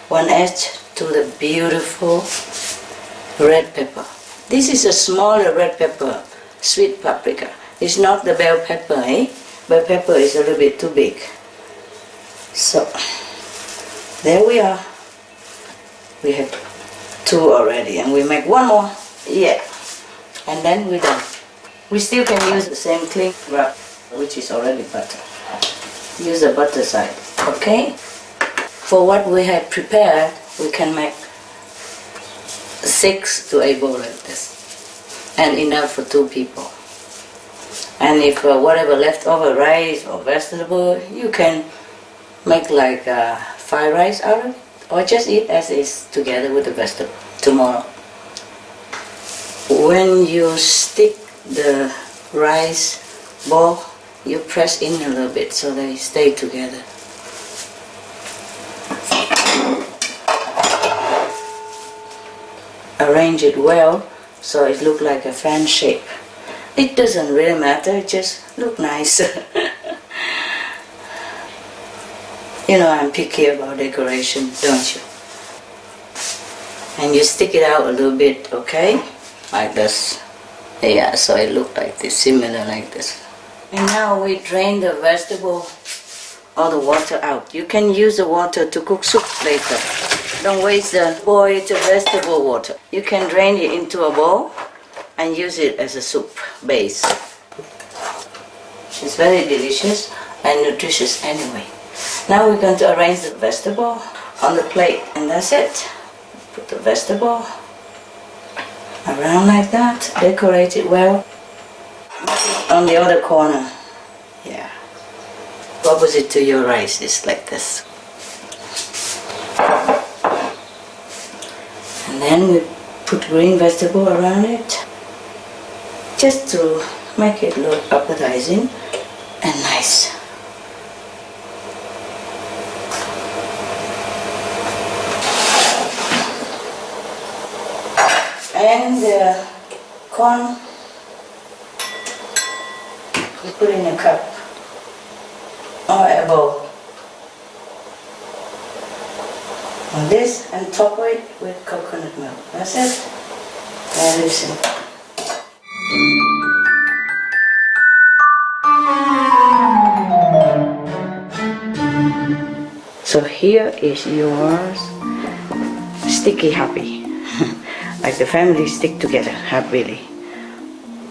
S3: one edge to the beautiful red pepper. This is a smaller red pepper, sweet paprika. It's not the bell pepper, eh? bell pepper is a little bit too big. So there we are. We have 2 already, and we make 1 more. Yeah. And then we're done. We still can use the same cling wrap, which is already butter. Use the butter side, okay? For what we have prepared, we can make 6 to 8 bowls like this, and enough for 2 people. And if whatever leftover rice or vegetable, you can make like fried rice out of it, or just eat as is together with the vegetable tomorrow. When you stick the rice ball, you press in a little bit so they stay together. Arrange it well so it looks like a fan shape. It doesn't really matter, it just look nice. You know I'm picky about decoration, don't you? And you stick it out a little bit, okay? Like this. Yeah, so it look like this, similar like this. And now we drain the vegetable, all the water out. You can use the water to cook soup later. Don't waste the boiled vegetable water. You can drain it into a bowl and use it as a soup base. It's very delicious and nutritious anyway. Now we're going to arrange the vegetable on the plate, and that's it. Put the vegetable around like that, decorate it well. On the other corner, yeah. Opposite to your rice is like this. And then we put green vegetable around it, just to make it look appetizing and nice. And the corn we put in a cup or a bowl. On this, and top it with coconut milk. That's it. Very simple. So here is yours, sticky happy. Like the family stick together happily.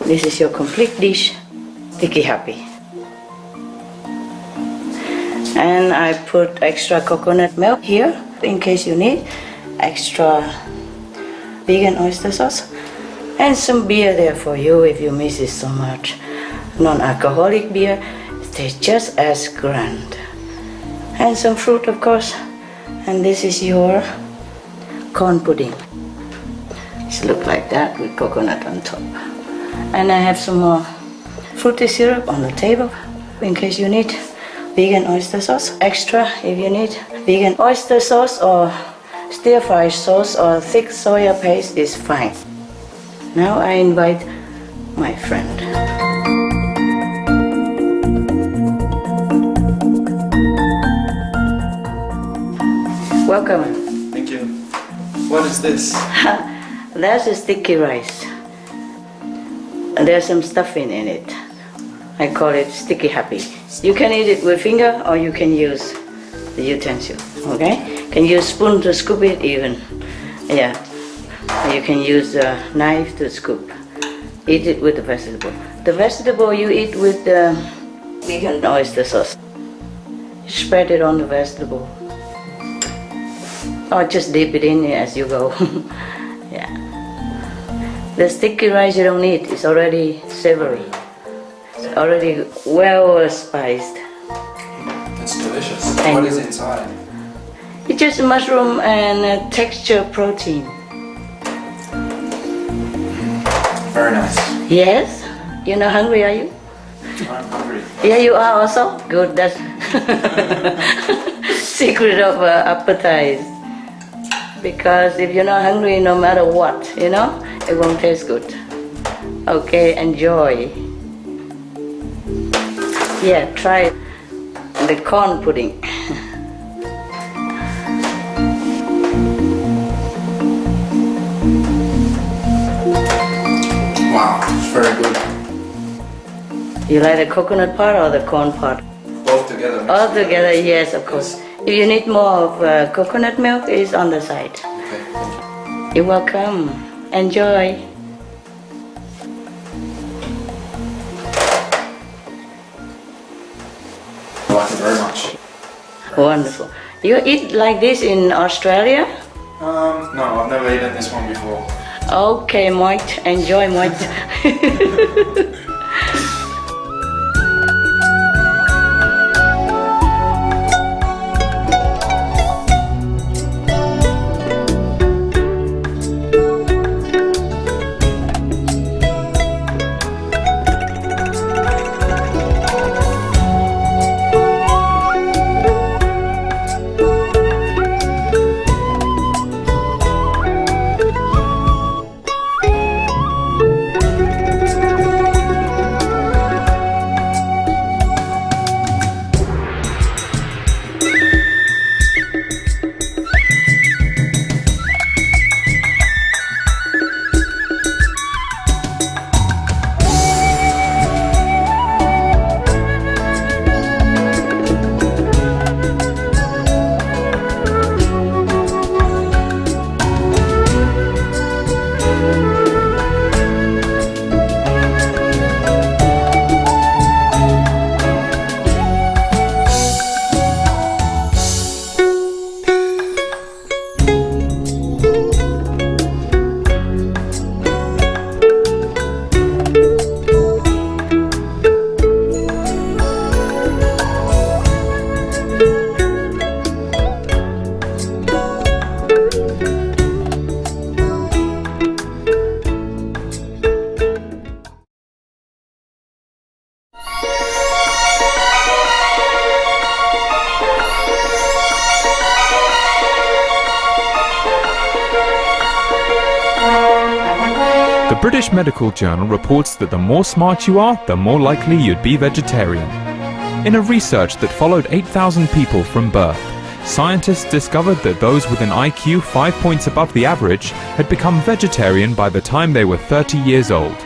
S3: This is your complete dish, sticky happy. And I put extra coconut milk here in case you need, extra vegan oyster sauce, and some beer there for you if you miss it so much. Non-alcoholic beer, it tastes just as grand. And some fruit, of course. And this is your corn pudding. It looks like that with coconut on top. And I have some more fruity syrup on the table in case you need vegan oyster sauce. Extra if you need vegan oyster sauce or stir-fry sauce or thick soya paste is fine. Now I invite my friend. Welcome.
S7: Thank you. What is this?
S3: That's a sticky rice. There's some stuffing in it. I call it sticky happy. You can eat it with finger or you can use the utensil, okay? Can use spoon to scoop it even. Yeah. You can use a knife to scoop. Eat it with the vegetable. The vegetable you eat with the vegan oyster sauce. Spread it on the vegetable. Or just dip it in as you go. Yeah. The sticky rice you don't need, it's already savory. It's already well spiced.
S7: It's delicious.
S3: And
S7: What is inside?
S3: It's just mushroom and texture protein.
S7: Very nice.
S3: Yes? You're not hungry, are you?
S7: I'm hungry.
S3: Yeah, you are also? Good, that's secret of appetite. Because if you're not hungry, no matter what, it won't taste good. Okay, enjoy. Yeah, try the corn pudding.
S7: Wow, it's very good.
S3: You like the coconut part or the corn part?
S7: Both together. mixed
S3: All together, yes, of course. If you need more of coconut milk, it's on the side.
S7: Okay.
S3: You're welcome. Enjoy.
S7: I like it very much.
S3: Wonderful. You eat like this in Australia?
S7: No, I've never eaten this one before.
S3: Okay, Moit. Enjoy, Moit.
S8: The British Medical Journal reports that the more smart you are, the more likely you'd be vegetarian. In a research that followed 8,000 people from birth, scientists discovered that those with an IQ 5 points above the average had become vegetarian by the time they were 30 years old.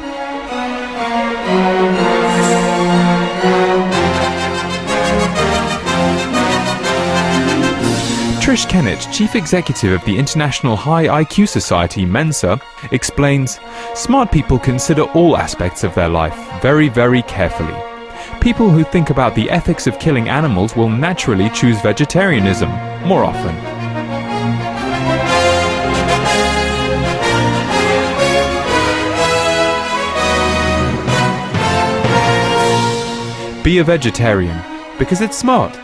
S8: Trish Kennett, chief executive of the International High IQ Society, Mensa, explains, "Smart people consider all aspects of their life very, very carefully. People who think about the ethics of killing animals will naturally choose vegetarianism more often." Be a vegetarian, because it's smart.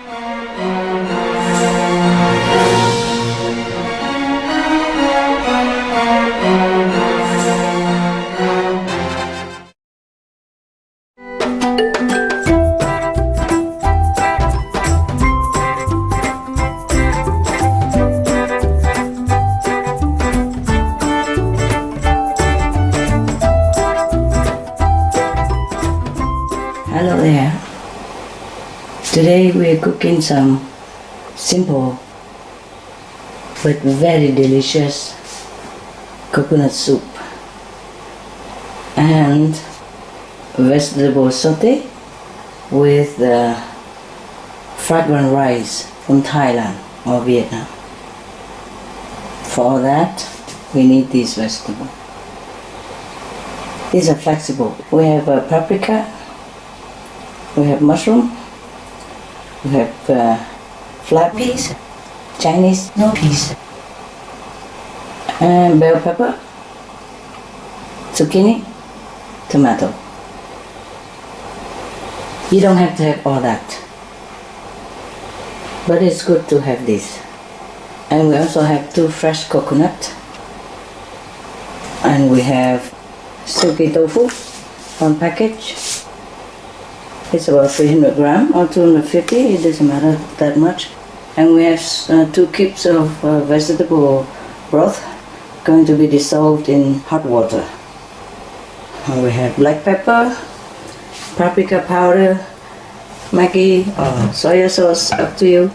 S3: Hello there. Today we are cooking some simple but very delicious coconut soup and vegetable saute with fragrant rice from Thailand or Vietnam. For that we need these vegetables. These are flexible. We have paprika, we have mushroom, we have flat peas, Chinese no peas, and bell pepper, zucchini, tomato. You don't have to have all that, but it's good to have this. And we also have 2 fresh coconut, and we have silky tofu, 1 package. It's about 300 grams or 250, it doesn't matter that much. And we have 2 cubes of vegetable broth going to be dissolved in hot water. And we have black pepper, paprika powder, Maggi or soya sauce, up to you.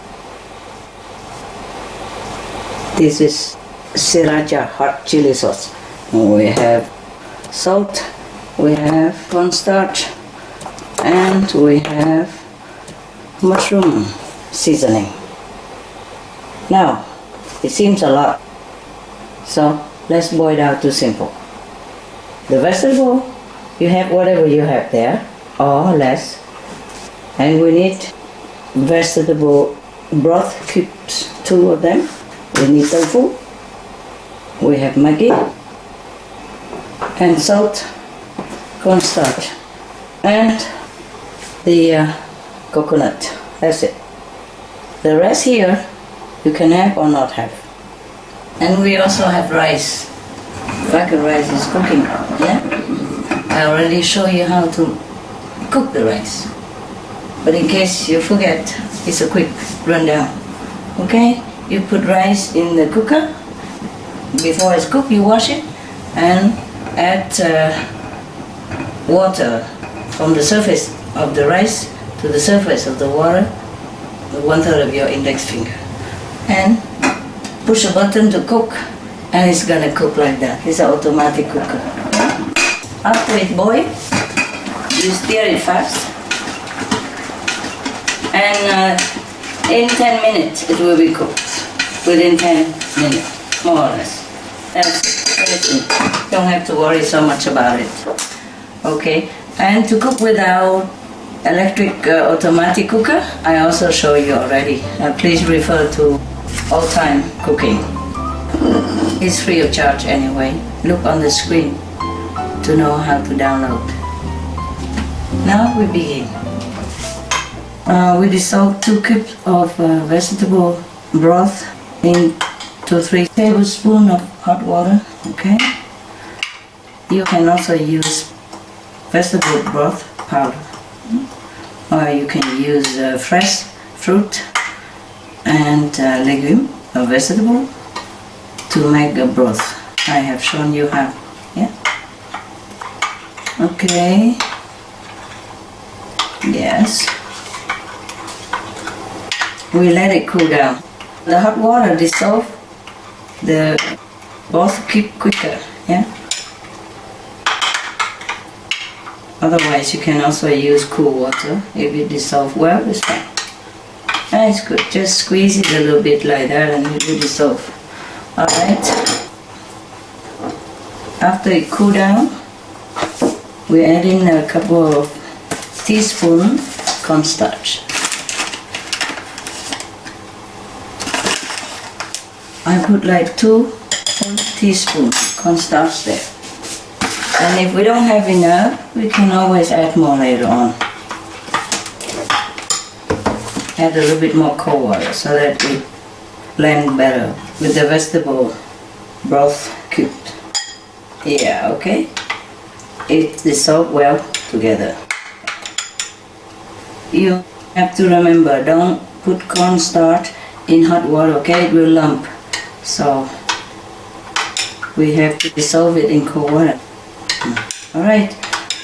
S3: This is sriracha hot chili sauce. And we have salt, we have cornstarch, And we have mushroom seasoning. Now, it seems a lot, so let's boil it down to simple. The vegetable, you have whatever you have there, or less. And we need vegetable broth cubes, 2 of them. We need tofu. We have Maggi and salt, cornstarch, and the coconut. That's it. The rest here you can have or not have. And we also have rice. Bucket rice is cooking. Yeah, I already show you how to cook the rice. But in case you forget, it's a quick rundown. Okay, you put rice in the cooker. Before it's cooked, you wash it and add water from the surface of the rice to the surface of the water, 1/3 of your index finger. And push a button to cook, and it's gonna cook like that. It's an automatic cooker. After it boils, you stir it fast, and in 10 minutes it will be cooked. Within 10 minutes, more or less. That's everything. Don't have to worry so much about it. Okay, and to cook without electric automatic cooker, I also show you already. Please refer to All Time Cooking. It's free of charge anyway. Look on the screen to know how to download. Now we begin. We dissolve 2 cubes of vegetable broth in 2 to 3 tablespoons of hot water. Okay. You can also use vegetable broth powder, or you can use fresh fruit and legume or vegetable to make a broth. I have shown you how. Yeah. Okay. Yes. We let it cool down. The hot water dissolve the broth quicker. Yeah. Otherwise, you can also use cool water. If it dissolves well, it's fine. That's good. Just squeeze it a little bit like that and it will dissolve. Alright. After it cool down, we add in a couple of teaspoons cornstarch. I put like 2 full teaspoons cornstarch there. And if we don't have enough, we can always add more later on. Add a little bit more cold water so that it blends better with the vegetable broth cube. Yeah, okay? It dissolves well together. You have to remember, don't put cornstarch in hot water, okay? It will lump. So we have to dissolve it in cold water. Alright,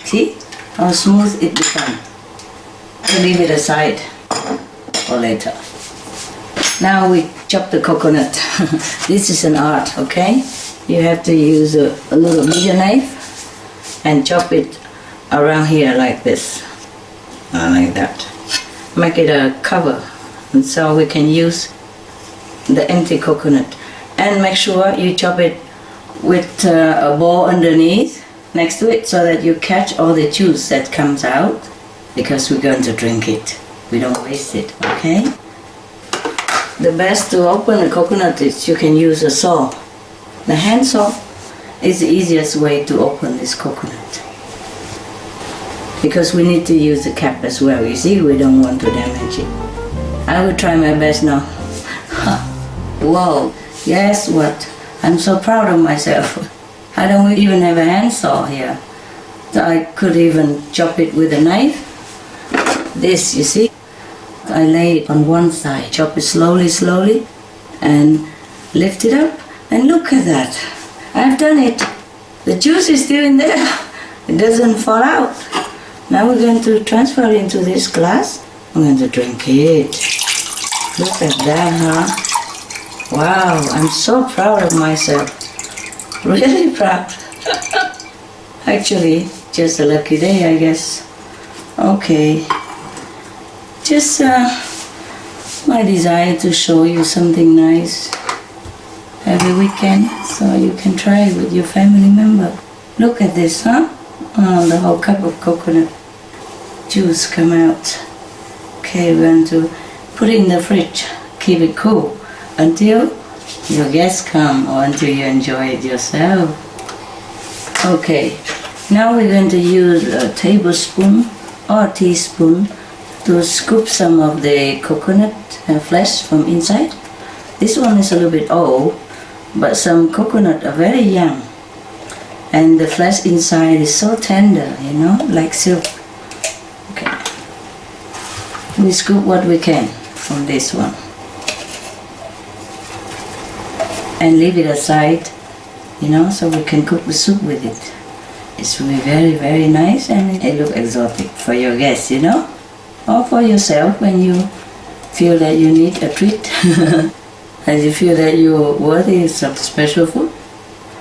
S3: see how smooth it becomes. We'll leave it aside for later. Now we chop the coconut. This is an art, okay? You have to use a little media knife and chop it around here like this. Like that. Make it a cover, and so we can use the empty coconut. And make sure you chop it with a bowl underneath next to it so that you catch all the juice that comes out, because we're going to drink it. We don't waste it, okay? The best to open a coconut is you can use a saw. The hand saw is the easiest way to open this coconut, because we need to use the cap as well. You see, we don't want to damage it. I will try my best now. Whoa, guess what? I'm so proud of myself. I don't even have a handsaw here. So I could even chop it with a knife. This, you see, I lay it on one side, chop it slowly, and lift it up, and look at that. I've done it. The juice is still in there. It doesn't fall out. Now we're going to transfer it into this glass. I'm going to drink it. Look at that, huh? Wow, I'm so proud of myself. Really proud. Actually, just a lucky day, I guess. Okay. Just my desire to show you something nice every weekend, so you can try it with your family member. Look at this, huh? The whole cup of coconut juice come out. Okay, we're going to put it in the fridge. Keep it cool until your guests come or until you enjoy it yourself. Okay, now we're going to use a tablespoon or a teaspoon to scoop some of the coconut flesh from inside. This one is a little bit old, but some coconut are very young. And the flesh inside is so tender, you know, like silk. Okay. We scoop what we can from this one. And leave it aside, you know, so we can cook the soup with it. It's really very, very nice, and it looks exotic for your guests, you know, or for yourself when you feel that you need a treat and you feel that you're worthy of some special food.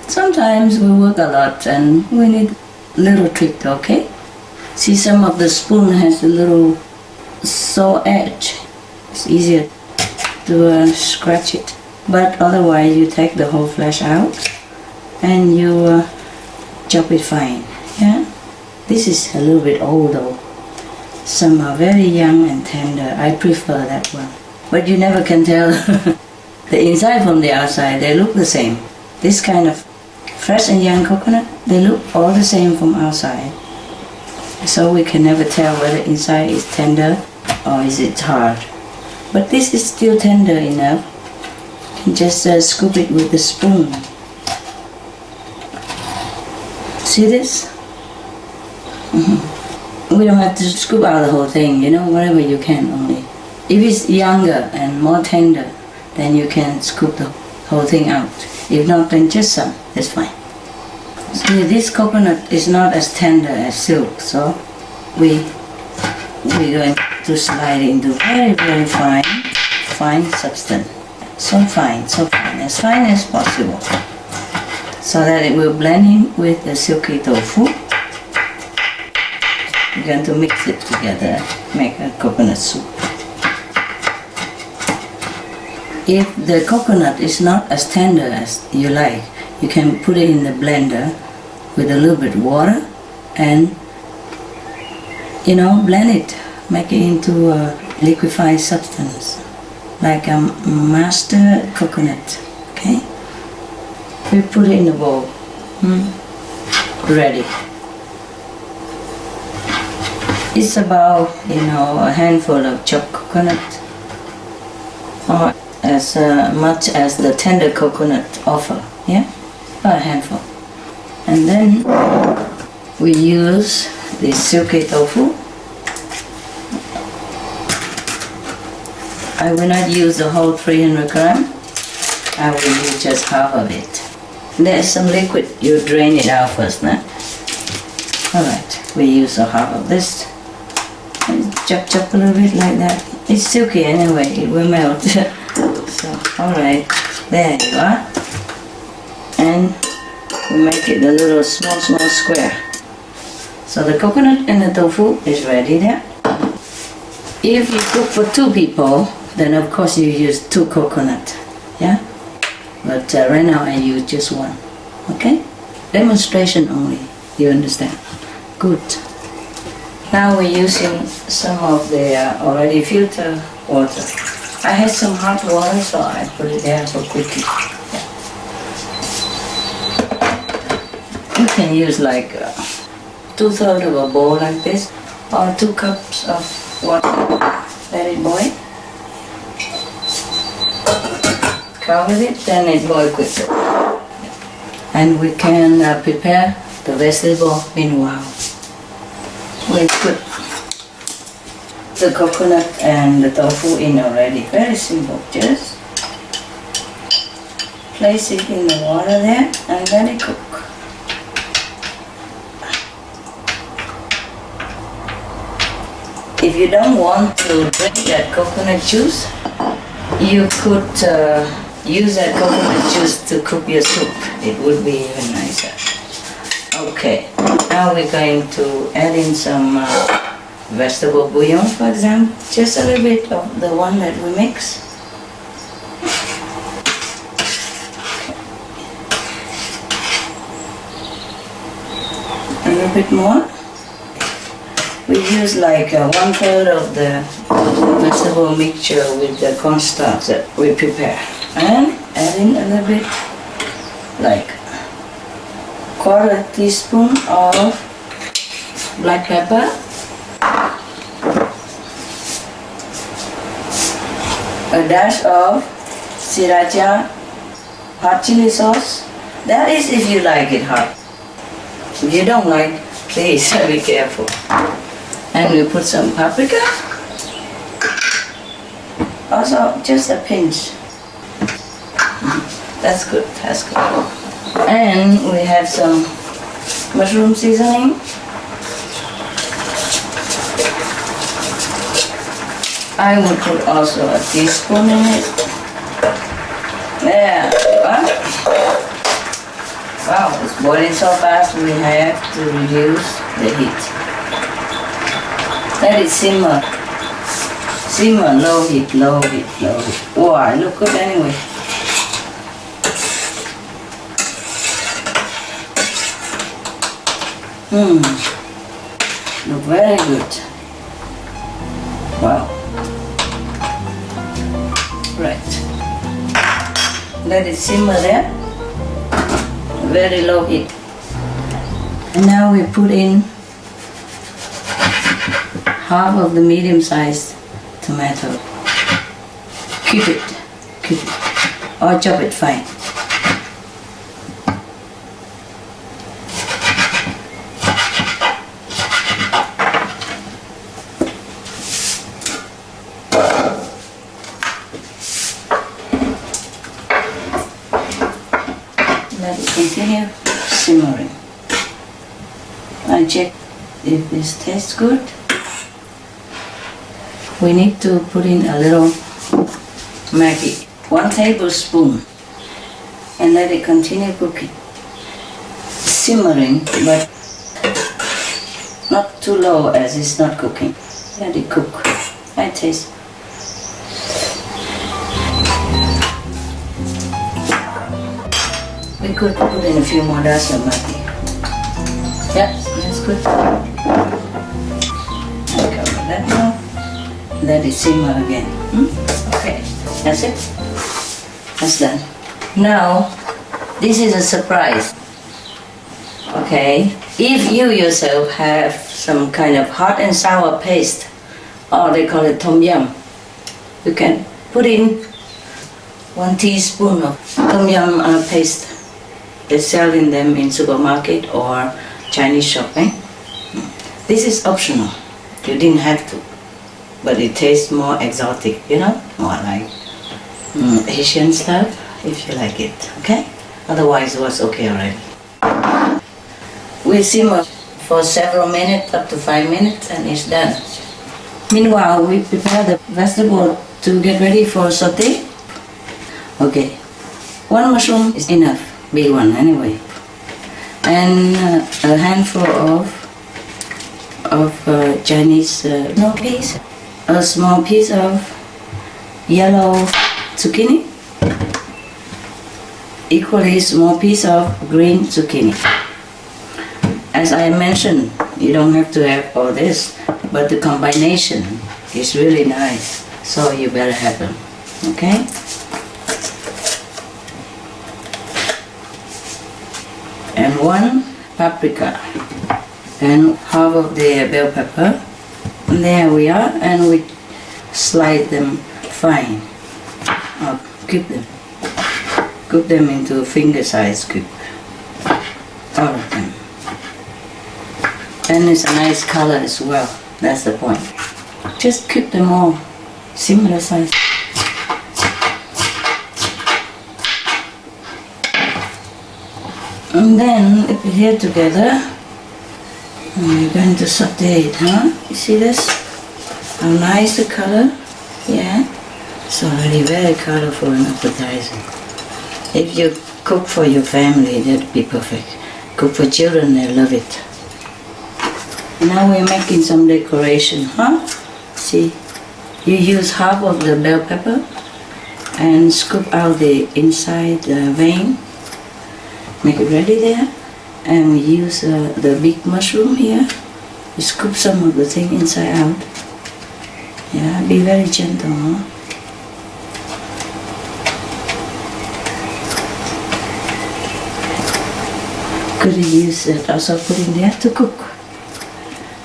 S3: Sometimes we work a lot and we need a little treat, okay? See, some of the spoon has a little saw edge. It's easier to scratch it. But otherwise you take the whole flesh out and you chop it fine, yeah? This is a little bit old though. Some are very young and tender. I prefer that one. But you never can tell the inside from the outside. They look the same. This kind of fresh and young coconut, they look all the same from outside. So we can never tell whether inside is tender or is it hard. But this is still tender enough. You can just scoop it with the spoon. See this? We don't have to scoop out the whole thing, you know, whatever you can only. If it's younger and more tender, then you can scoop the whole thing out. If not, then just some, that's fine. See, this coconut is not as tender as silk, so we're going to slide it into very, very fine substance. So fine, as fine as possible. So that it will blend in with the silky tofu. We're going to mix it together, make a coconut soup. If the coconut is not as tender as you like, you can put it in the blender with a little bit of water and, you know, blend it, make it into a liquefied substance, like a master coconut, okay? We put it in the bowl, ready. It's about, you know, a handful of chopped coconut, or as much as the tender coconut offer, yeah? A handful. And then we use the silky tofu. I will not use the whole 300 gram. I will use just half of it. There's some liquid, you drain it out first, nah? Alright, we use a half of this. And chop a little bit like that. It's silky anyway, it will melt. So, alright, there you are. And we make it a little small square. So the coconut and the tofu is ready there. If you cook for 2 people, then of course you use 2 coconut, yeah? But right now I use just 1, okay? Demonstration only, you understand? Good. Now we're using some of the already filtered water. I had some hot water, so I put it there for quickly. Yeah. You can use like 2/3 of a bowl like this, or 2 cups of water. Let it boil. Cover it, then it boils quickly. And we can prepare the vegetable meanwhile. We put the coconut and the tofu in already. Very simple. Just place it in the water there and let it cook. If you don't want to drink that coconut juice, you could use that coconut juice to cook your soup. It would be even nicer. Okay, now we're going to add in some vegetable bouillon, for example, just a little bit of the one that we mix. A little bit more. We use like 1/3 of the vegetable mixture with the cornstarch that we prepare, and add in a little bit, like 1/4 teaspoon of black pepper, a dash of sriracha hot chili sauce. That is if you like it hot. If you don't like, please be careful. And we put some paprika. Also, just a pinch. That's good, that's good. And we have some mushroom seasoning. I would put also a teaspoon in it. There you are. Wow, it's boiling so fast we have to reduce the heat. Let it simmer. Simmer, low heat, low heat, low heat. Oh, it look good anyway. Look very good. Wow. Right. Let it simmer there. Very low heat. And now we put in half of the medium-sized tomato. Keep it, or chop it fine. Let it continue simmering. I check if this tastes good. We need to put in a little Maggi, 1 tablespoon, and let it continue cooking. Simmering, but not too low as it's not cooking. Let it cook. I taste. We could put in a few more dashes of Maggi. Yeah, that's good. I'll cover that now. Let it simmer again. Okay, that's it. That's done. Now, this is a surprise. Okay, if you yourself have some kind of hot and sour paste, or they call it tom yum, you can put in 1 teaspoon of tom yum paste. They sell in them in supermarket or Chinese shopping. This is optional. You didn't have to. But it tastes more exotic, you know, more like Asian stuff, if you like it, okay? Otherwise it was okay already. We simmer for several minutes, up to 5 minutes, and it's done. Meanwhile, we prepare the vegetable to get ready for saute. Okay, 1 mushroom is enough, big one anyway. And a handful of Chinese peas. A small piece of yellow zucchini, equally small piece of green zucchini. As I mentioned, you don't have to have all this, but the combination is really nice, so you better have them, okay? And 1 paprika, and half of the bell pepper. And there we are, and we slide them fine. Cube them. Cook them into a finger-sized cube. All of them. And it's a nice color as well. That's the point. Just cook them all similar size. And then we put it here together. And we're going to saute it, huh? You see this? How nice the color? Yeah? It's already very colorful and appetizing. If you cook for your family, that'd be perfect. Cook for children, they love it. Now we're making some decoration, huh? See, you use half of the bell pepper and scoop out the inside vein. Make it ready there. And we use the big mushroom here. We scoop some of the thing inside out. Yeah, be very gentle, huh? Could you use it also put in there to cook,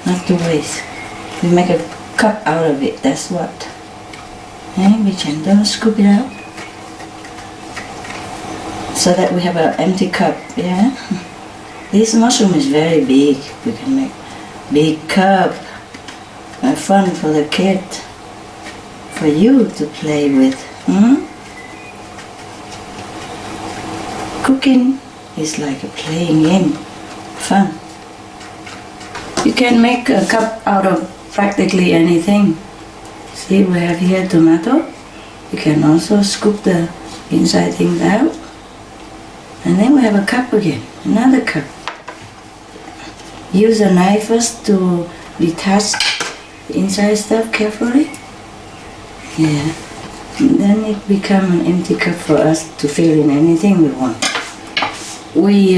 S3: not to waste. We make a cup out of it, that's what. And be gentle, scoop it out. So that we have an empty cup, yeah? This mushroom is very big. We can make big cup. Fun for the kid, for you to play with. Cooking is like a playing game, fun. You can make a cup out of practically anything. See, we have here tomato. You can also scoop the inside things out. And then we have a cup again, another cup. Use a knife first to detach the inside stuff carefully. Yeah. And then it becomes an empty cup for us to fill in anything we want. We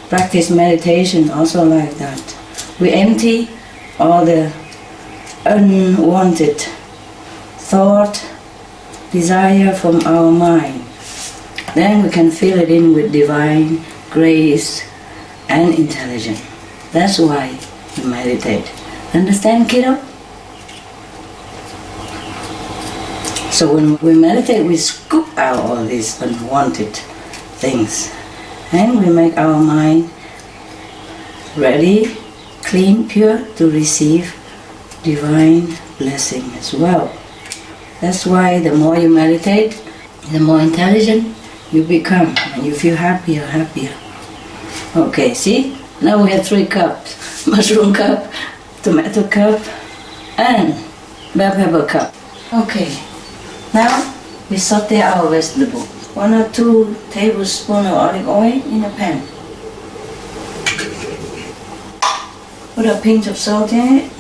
S3: practice meditation also like that. We empty all the unwanted thought, desire from our mind. Then we can fill it in with divine grace and intelligence. That's why you meditate. Understand, kiddo? So when we meditate, we scoop out all these unwanted things. And we make our mind ready, clean, pure to receive divine blessing as well. That's why the more you meditate, the more intelligent you become, and you feel happier. Okay, see? Now we have 3 cups. Mushroom cup, tomato cup, and bell pepper cup. Okay, now we saute our vegetable. 1 or 2 tablespoons of olive oil in a pan. Put a pinch of salt in it.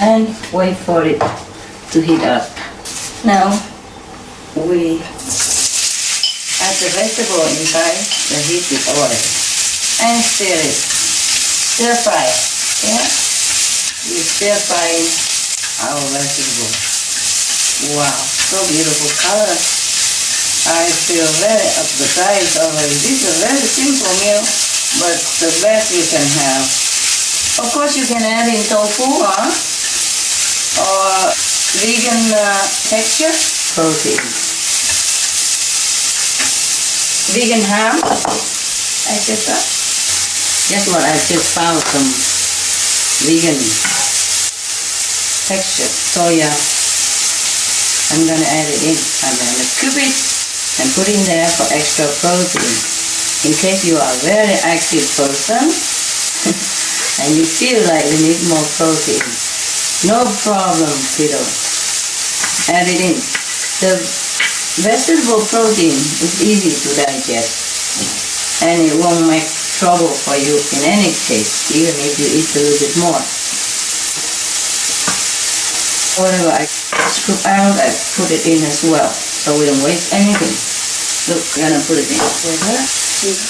S3: And wait for it to heat up. Now we add the vegetable inside the heated oil and stir it. Stir fry. Yeah? We stir fry our vegetable. Wow, so beautiful color. I feel very appetized already. This is a very simple meal, but the best you can have. Of course you can add in tofu, or vegan texture, protein. Vegan ham, etc. Guess what? I just found some vegan texture, soya. I'm gonna add it in. I'm gonna cook it and put in there for extra protein. In case you are a very active person and you feel like you need more protein, no problem, kiddo. Add it in. The vegetable protein is easy to digest and it won't make trouble for you in any case, even if you eat a little bit more. Whatever I scoop out, I put it in as well, so we don't waste anything. Look, we're gonna put it in.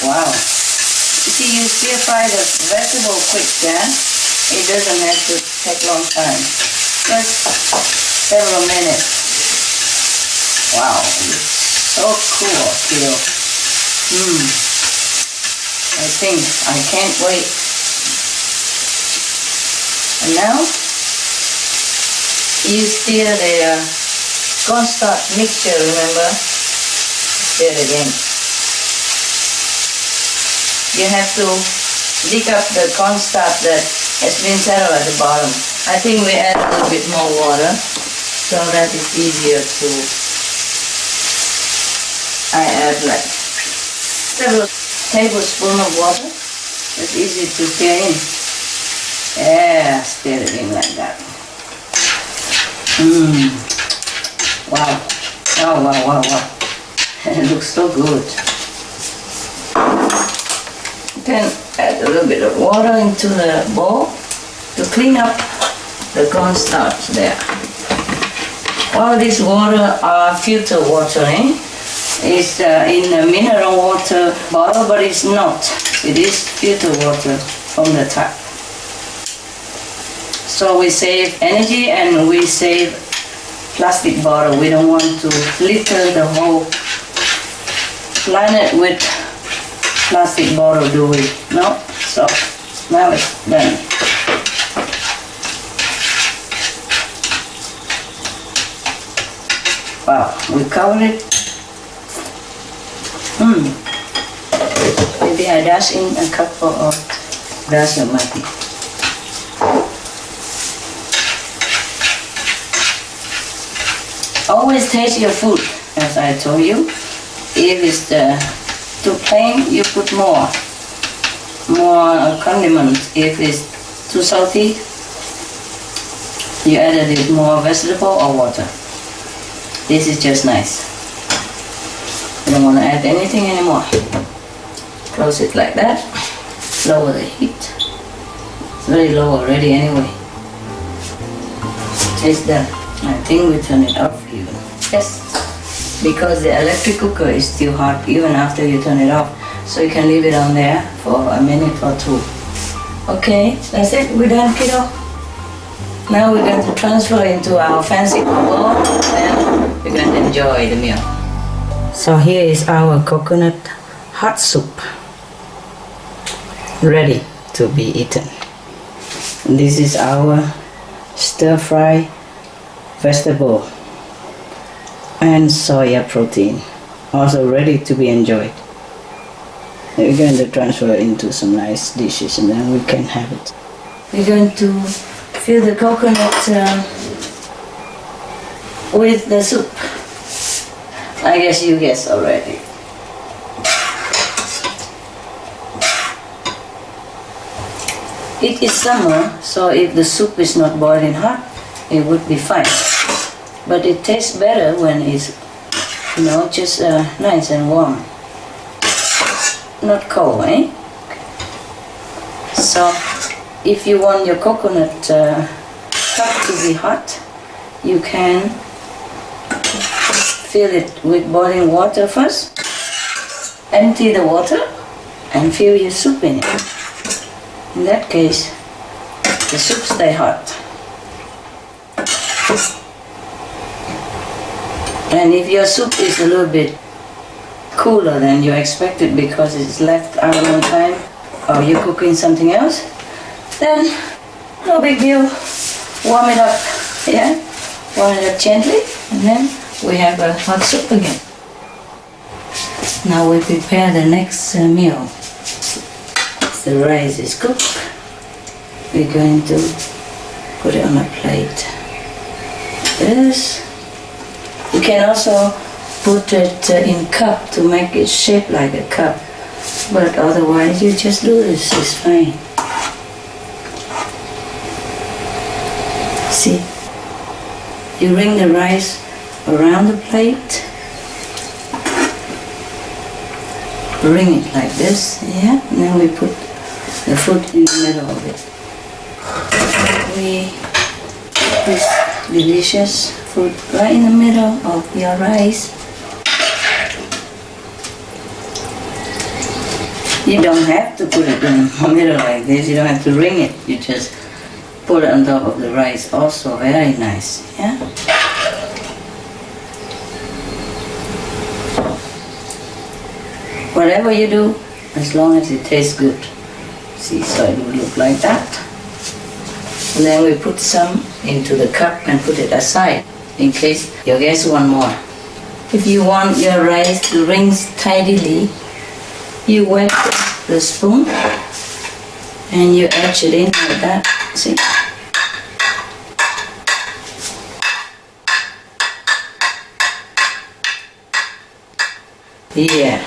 S3: Wow. You see, you stir fry the vegetable quick, yeah? It doesn't have to take long time. Just several minutes. Wow, it's so cool, kiddo. I think I can't wait. And now, you stir the cornstarch mixture, remember? Stir it in. You have to dig up the cornstarch that has been settled at the bottom. I think we add a little bit more water so that it's easier to... I add like several tablespoons of water. It's easy to stir in. Yeah, stir it in like that. Wow. It looks so good. can add a little bit of water into the bowl to clean up the cornstarch there. All this water are filtered water, eh? It's in a mineral water bottle, but it's not. It is filtered water from the tap. So we save energy and we save plastic bottle. We don't want to litter the whole planet with plastic bottle, do we? No? So now it's done. Wow, we covered it. Maybe I dash in a couple of basmati. Always taste your food, as I told you. If it's too plain, you put more condiment. If it's too salty, you added it more vegetable or water. This is just nice. You don't want to add anything anymore. Close it like that. Lower the heat. It's very low already anyway. It's done. I think we turn it off even. Yes, because the electric cooker is still hot even after you turn it off. So you can leave it on there for a minute or two. Okay, that's it. We're done, kiddo. Now we're going to transfer into our fancy bowl and we're going to enjoy the meal. So here is our coconut hot soup, ready to be eaten. And this is our stir-fry vegetable and soya protein, also ready to be enjoyed. We're going to transfer into some nice dishes and then we can have it. We're going to fill the coconut with the soup. I guess you guessed already. It is summer, so if the soup is not boiling hot, it would be fine. But it tastes better when it's, just nice and warm. Not cold, eh? So, if you want your coconut cup to be hot, you can fill it with boiling water first, empty the water, and fill your soup in it. In that case, the soup stays hot. And if your soup is a little bit cooler than you expected because it's left out a long time, or you're cooking something else, then no big deal. Warm it up, yeah? Warm it up gently, and then we have a hot soup again. Now we prepare the next meal. The rice is cooked. We're going to put it on a plate. This. You can also put it in cup to make it shape like a cup. But otherwise you just do this, it's fine. See? You ring the rice around the plate. Ring it like this, yeah? And then we put the food in the middle of it. We put this delicious food right in the middle of your rice. You don't have to put it in the middle like this, you don't have to ring it, you just put it on top of the rice, also very nice, yeah? Whatever you do, as long as it tastes good. See, so it would look like that. And then we put some into the cup and put it aside in case your guests want more. If you want your rice to rinse tidily, you wet the spoon and you edge it in like that. See? Yeah.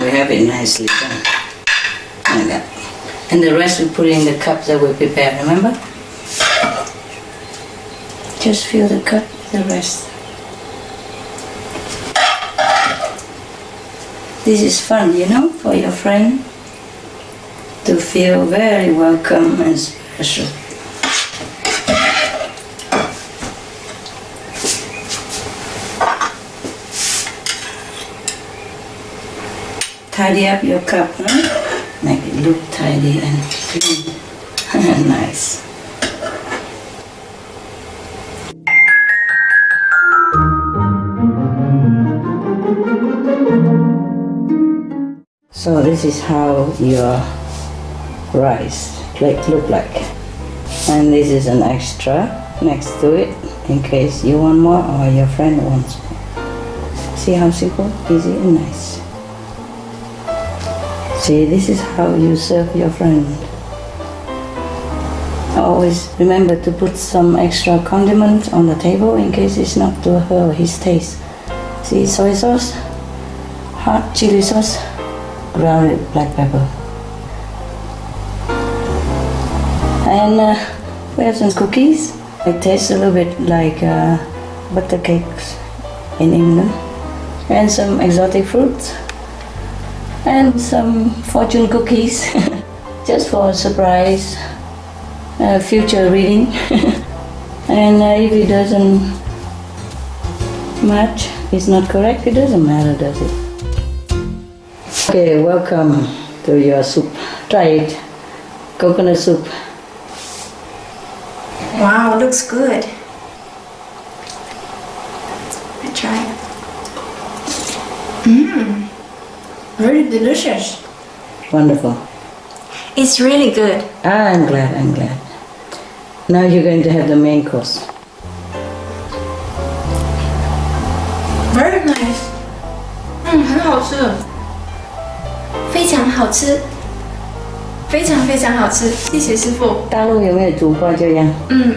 S3: We have it nicely done, like that. And the rest we put in the cups that we prepared, remember? Just fill the cup with the rest. This is fun, for your friend. feel very welcome and special. Tidy up your cup, huh? Make it look tidy and clean. Nice. So this is how your rice plate look like. And this is an extra next to it in case you want more or your friend wants more. See how simple, easy and nice. See, this is how you serve your friend. Always remember to put some extra condiment on the table in case it's not to her or his taste. See, soy sauce, hot chili sauce, grounded black pepper. And we have some cookies. It tastes a little bit like butter cakes in England. And some exotic fruits. And some fortune cookies, just for a surprise, future reading. And if it doesn't match, it's not correct, it doesn't matter, does it? Okay, welcome to your soup. Try it. Coconut soup.
S4: Wow, looks good. I try. Very delicious.
S3: Wonderful.
S4: It's really good.
S3: I'm glad. Now you're going to have the main course.
S4: Very nice. 很好吃，非常好吃，非常非常好吃，谢谢师傅。
S3: 大陆有没有煮过这样？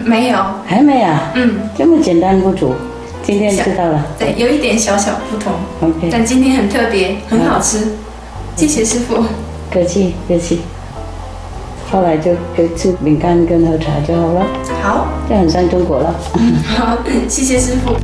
S4: 没有，
S3: 还没啊？这么简单不煮，今天知道了。
S4: 对，有一点小小不同。
S3: OK，
S4: 但今天很特别，很好吃，谢谢师傅。
S3: 客气。后来就吃饼干跟喝茶就好了。
S4: 好，
S3: 就很像中国了。
S4: 好，谢谢师傅。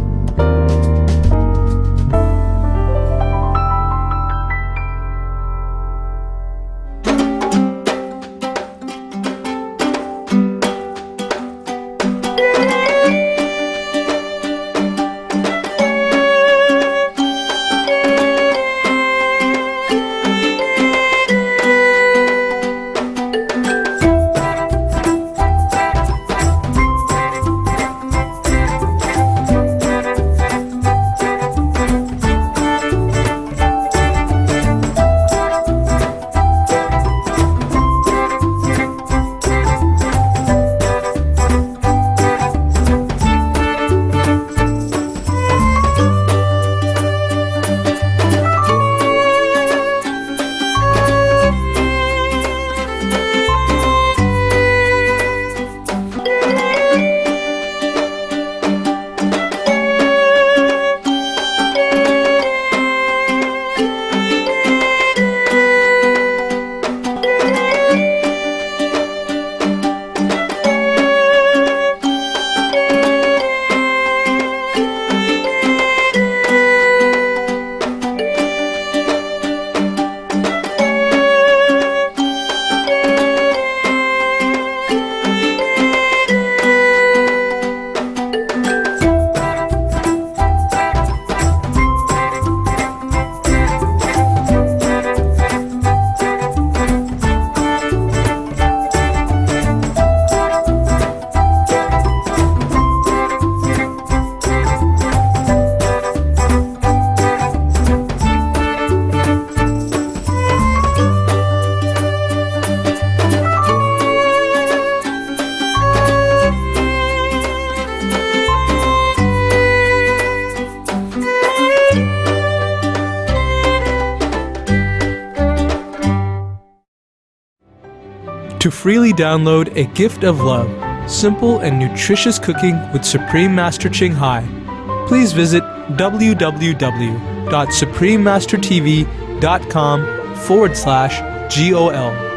S5: To freely download a gift of love, simple and nutritious cooking with Supreme Master Ching Hai, please visit www.suprememastertv.com/GOL.